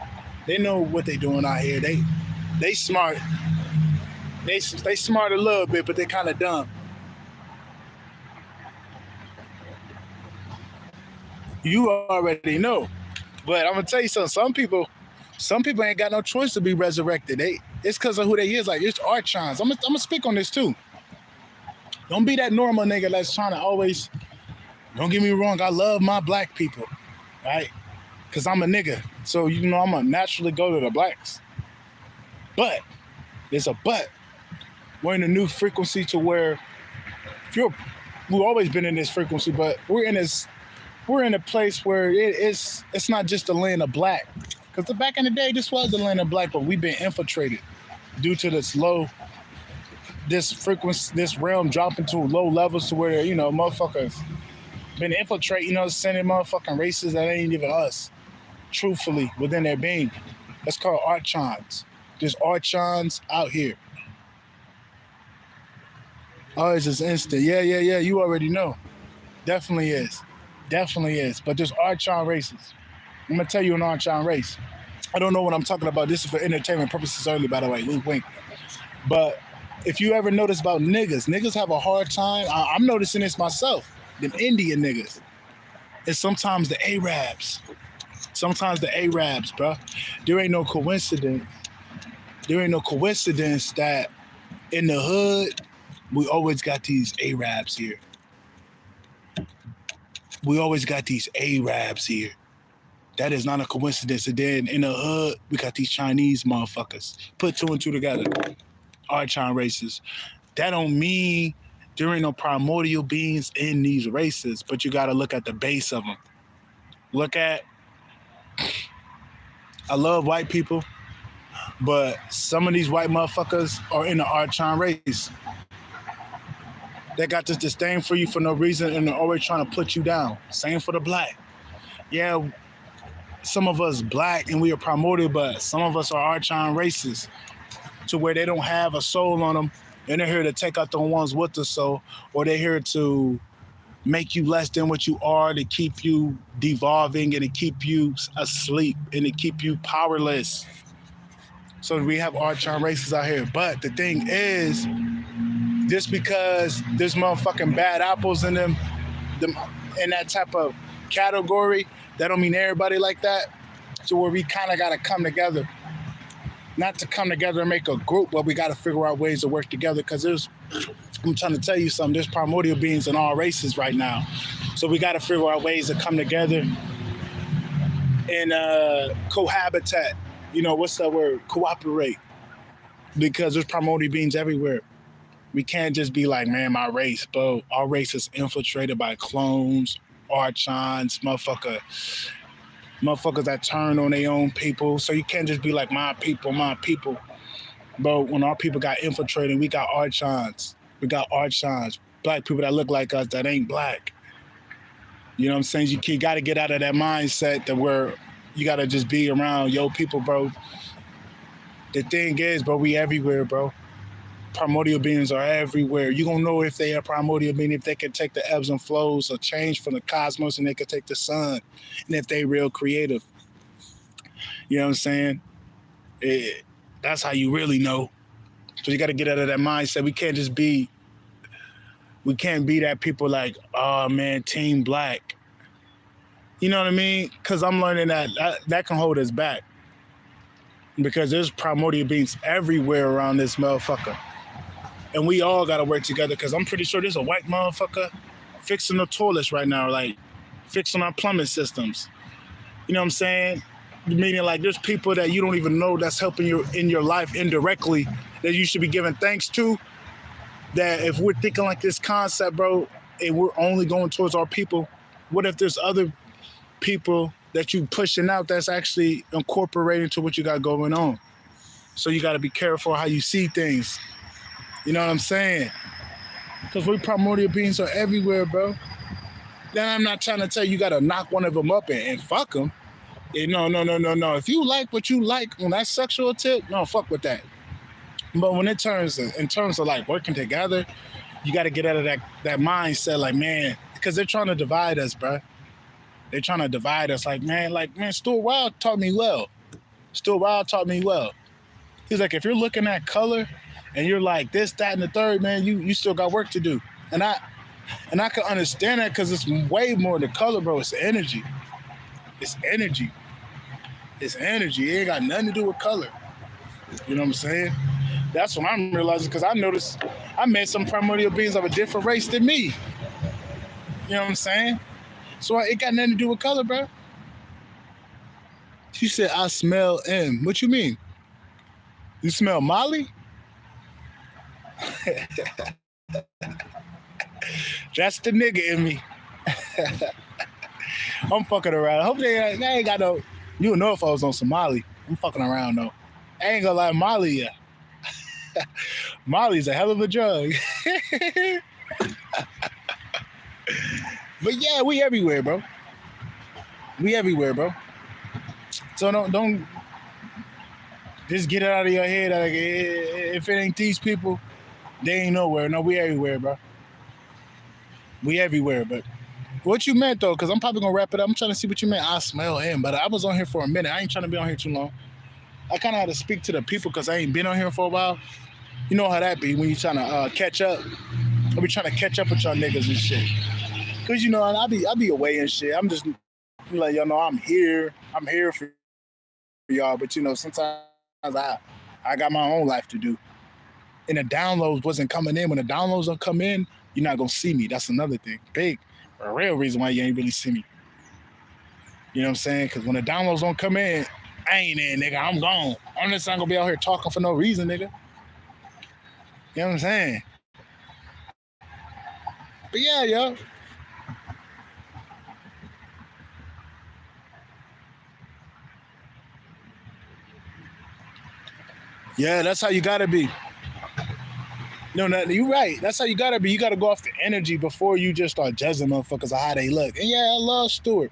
They know what they doing out here. They smart. They smart a little bit, but they kind of dumb. You already know. But I'm gonna tell you something. Some people ain't got no choice to be resurrected. It's because of who they is. Like, it's archons. I'm gonna speak on this too. Don't be that normal nigga that's trying to always. Don't get me wrong. I love my black people, right? Because I'm a nigga. So I'm gonna naturally go to the blacks. But there's a but. We're in a new frequency to where we've always been in this frequency, but we're in a place where it's not just the land of black. Because back in the day, this was the land of black, but we've been infiltrated due to this frequency, this realm dropping to low levels to where, motherfuckers been infiltrating us, sending motherfucking races that ain't even us, truthfully, within their being. That's called archons. There's archons out here. Oh, it's just instant. Yeah, you already know. Definitely is. But there's archon races. I'm going to tell you an archon race. I don't know what I'm talking about. This is for entertainment purposes only, by the way. Wink, wink. But if you ever notice about niggas have a hard time. I'm noticing this myself. Them Indian niggas. It's sometimes the Arabs. Bro. There ain't no coincidence that in the hood, we always got these Arabs here. That is not a coincidence. And then in the hood, we got these Chinese motherfuckers. Put two and two together. Archon races. That don't mean there ain't no primordial beings in these races, but you got to look at the base of them. I love white people. But some of these white motherfuckers are in the Archon race. They got this disdain for you for no reason, and they're always trying to put you down. Same for the black. Yeah, some of us black and we are primordial, but some of us are Archon races to where they don't have a soul on them, and they're here to take out the ones with the soul, or they're here to make you less than what you are, to keep you devolving and to keep you asleep and to keep you powerless. So we have Archon races out here. But the thing is, just because there's motherfucking bad apples in them in that type of category, that don't mean everybody like that. So where we kind of got to come together. Not to come together and make a group, but we got to figure out ways to work together, because I'm trying to tell you something, there's primordial beings in all races right now. So we got to figure out ways to come together and cohabitat. You know, what's that word? Cooperate. Because there's primordial beings everywhere. We can't just be like, man, my race, bro. Our race is infiltrated by clones, Archons, motherfuckers that turn on their own people. So you can't just be like, my people, my people. But when our people got infiltrated, we got Archons. We got Archons, black people that look like us that ain't black. You know what I'm saying? You got to get out of that mindset that where you got to just be around your people, bro. The thing is, bro, we everywhere, bro. Primordial beings are everywhere. You gonna know if they are primordial being if they can take the ebbs and flows or change from the cosmos, and they can take the sun, and if they real creative. You know what I'm saying? That's how you really know. So you got to get out of that mindset. We can't be that people like, oh man, team black. You know what I mean? Because I'm learning that can hold us back. Because there's primordial beings everywhere around this motherfucker. And we all got to work together, because I'm pretty sure there's a white motherfucker fixing the toilets right now, like fixing our plumbing systems. You know what I'm saying? Meaning like there's people that you don't even know that's helping you in your life indirectly that you should be giving thanks to. That if we're thinking like this concept, bro, and we're only going towards our people, what if there's other people that you pushing out that's actually incorporating to what you got going on? So you got to be careful how you see things. You know what I'm saying? Because we primordial beings are everywhere, bro. Then I'm not trying to tell you got to knock one of them up and fuck them. No. If you like what you like on that sexual tip, no, fuck with that. But when in terms of like working together, you got to get out of that mindset, like, man, because they're trying to divide us, bro. They're trying to divide us, like, man, Stuart Wilde taught me well. He's like, if you're looking at color and you're like this, that, and the third, man, you still got work to do. And I can understand that, because it's way more than color, bro. It's energy. It's energy. It ain't got nothing to do with color. You know what I'm saying? That's what I'm realizing, because I noticed I met some primordial beings of a different race than me. You know what I'm saying? So it got nothing to do with color, bro. She said, I smell M. What you mean? You smell Molly? That's the nigga in me. I'm fucking around. I hope they ain't got no... You would know if I was on Somali. I'm fucking around, though. I ain't gonna lie, Molly, yeah. Molly's a hell of a drug. But yeah, we everywhere, bro. So don't just get it out of your head. Like, if it ain't these people, they ain't nowhere. No, we everywhere, bro. We everywhere, but what you meant, though, because I'm probably going to wrap it up. I'm trying to see what you meant. I smell him, but I was on here for a minute. I ain't trying to be on here too long. I kind of had to speak to the people because I ain't been on here for a while. You know how that be when you trying to catch up. I be trying to catch up with y'all niggas and shit. Because, you know, I be away and shit. I'm just like, y'all know I'm here. I'm here for y'all. But, you know, sometimes I got my own life to do. And the downloads wasn't coming in. When the downloads don't come in, you're not going to see me. That's another thing. Big. A real reason why you ain't really see me. You know what I'm saying? Because when the downloads don't come in, I ain't in, nigga. I'm gone. I'm just not going to be out here talking for no reason, nigga. You know what I'm saying? But yeah, yo. Yeah, that's how you gotta be. No, you're right. That's how you gotta be. You gotta go off the energy before you just start judging motherfuckers on how they look. And yeah, I love Stewart.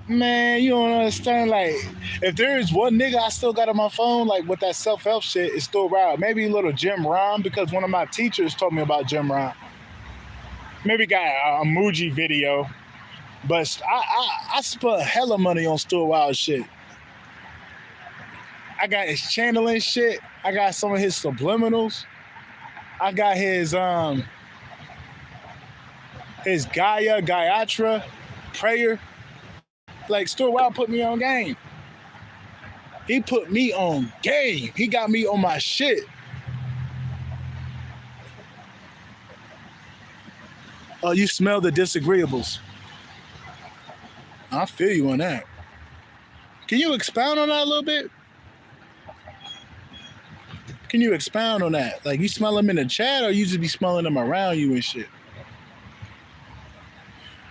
Man, you don't understand. Like, if there is one nigga I still got on my phone, like with that self help shit, it's still wild. Maybe a little Jim Rohn because one of my teachers told me about Jim Rohn. Maybe got a Muji video, but I spent hella money on Stuart Wild shit. I got his channeling shit. I got some of his subliminals. I got his Gayatra prayer. Like Stuart Wild put me on game. He put me on game. He got me on my shit. Oh, you smell the disagreeables. I feel you on that. Can you expound on that a little bit? Can you expound on that? Like, you smell them in the chat or you just be smelling them around you and shit?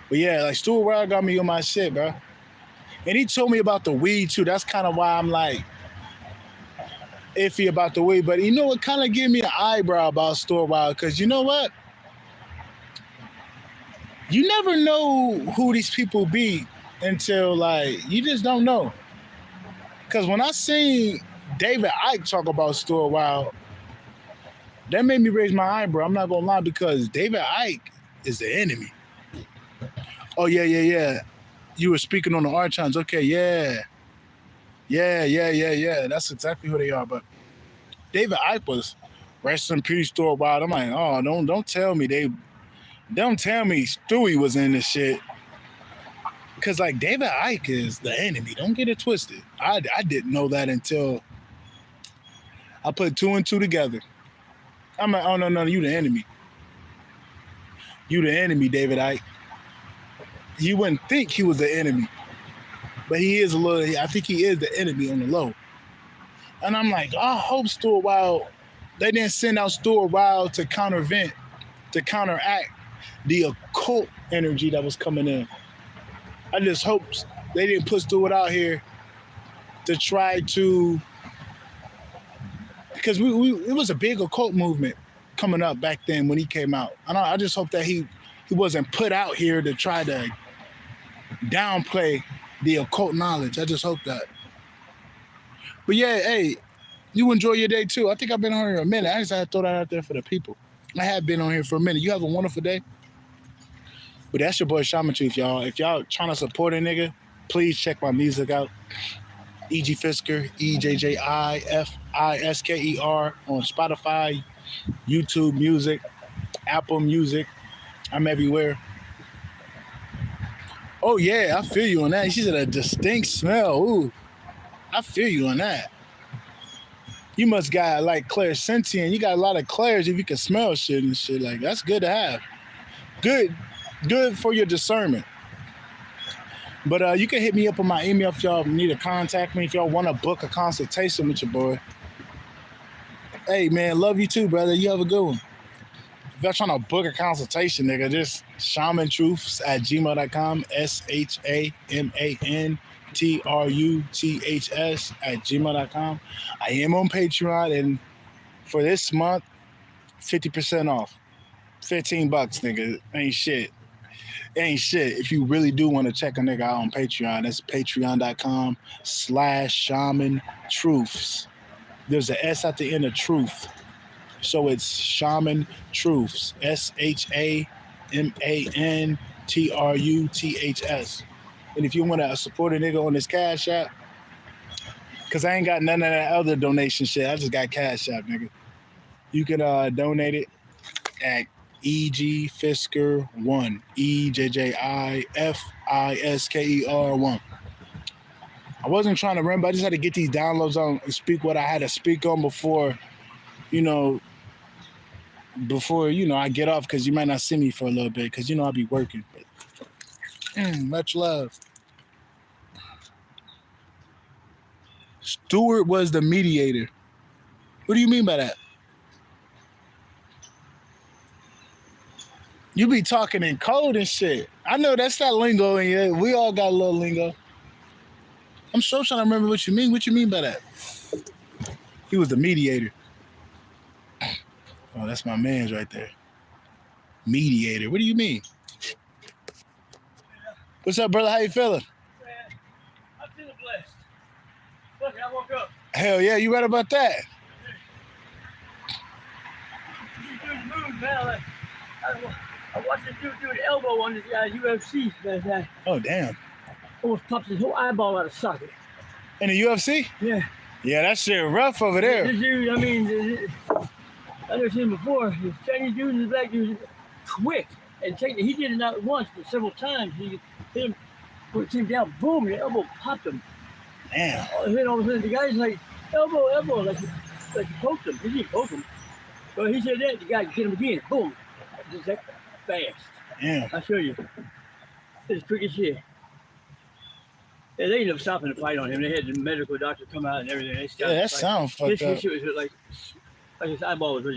But yeah, like Stuart Wild got me on my shit, bro. And he told me about the weed too. That's kind of why I'm like iffy about the weed. But you know what kind of gave me an eyebrow about Stuart Wild? Because you know what? You never know who these people be until like you just don't know. Because when I seen David Icke talk about Stuart Wild, that made me raise my eyebrow. I'm not gonna lie, because David Icke is the enemy. Oh yeah. You were speaking on the Archons. Okay, yeah. That's exactly who they are. But David Icke was rest in peace, Stuart Wild. I'm like, oh, don't tell me Stewie was in this shit. Cause like David Icke is the enemy. Don't get it twisted. I didn't know that until I put two and two together. I'm like, oh no, you the enemy. You the enemy, David Icke. You wouldn't think he was the enemy, but he is a little. I think he is the enemy on the low. And I'm like, I hope Stuart Wild. They didn't send out Stuart Wild to counteract the occult energy that was coming in. I just hope they didn't put Stuart out here to try to, because it was a big occult movement coming up back then when he came out. I just hope that he wasn't put out here to try to downplay the occult knowledge. I just hope that. But yeah, hey, you enjoy your day too. I think I've been on here a minute. I just had to throw that out there for the people. I have been on here for a minute. You have a wonderful day. But that's your boy Shaman Truth, y'all. If y'all trying to support a nigga, please check my music out. E.G. Fisker, EJJIFISKER on Spotify, YouTube Music, Apple Music. I'm everywhere. Oh yeah, I feel you on that. She said a distinct smell. Ooh, I feel you on that. You must got like clairsentient. You got a lot of clairs if you can smell shit and shit. Like, that's good to have. Good for your discernment. But you can hit me up on my email if y'all need to contact me, if y'all want to book a consultation with your boy. Hey man, love you too, brother. You have a good one. If y'all trying to book a consultation, nigga, just shamantruths@gmail.com, SHAMANTRUTHS@gmail.com. I am on Patreon, and for this month, 50% off. $15, nigga. Ain't shit. If you really do want to check a nigga out on Patreon, that's patreon.com/shamantruths. There's an S at the end of truth. So it's Shaman Truths, SHAMANTRUTHS. And if you want to support a nigga on this Cash App, because I ain't got none of that other donation shit, I just got Cash App, nigga. You can donate it at E.G. Fisker 1, EJJIFISKER 1. I wasn't trying to remember. I just had to get these downloads on and speak what I had to speak on before I get off, because you might not see me for a little bit, because I'll be working. But, much love. Stewart was the mediator. What do you mean by that? You be talking in code and shit. I know that's that lingo in here. We all got a little lingo. I'm still trying to remember what you mean. What you mean by that? He was the mediator. Oh, that's my man's right there. Mediator. What do you mean? What's up, brother? How you feeling? Man, I'm feeling blessed. Look, I woke up. Hell yeah, you right about that. You do the move, man. I watched this dude do an elbow on this guy's UFC last night. Oh, damn. Almost popped his whole eyeball out of socket. In the UFC? Yeah. Yeah, that shit rough over there. This dude, I mean, I never seen him before. This Chinese dude and the black dude, quick. And he did it not once, but several times. He hit him, when it came down, boom, the elbow popped him. Damn. And then all of a sudden, the guy's like, elbow, like he poked him. He didn't poke him. But he said that, the guy hit him again, boom. Just that fast. Yeah. I'll show you. It's quick as shit. Yeah, they ended up stopping the fight on him. They had the medical doctor come out and everything. They stopped Yeah, the that fight. sounds fucked His up. shit was like his eyeball was really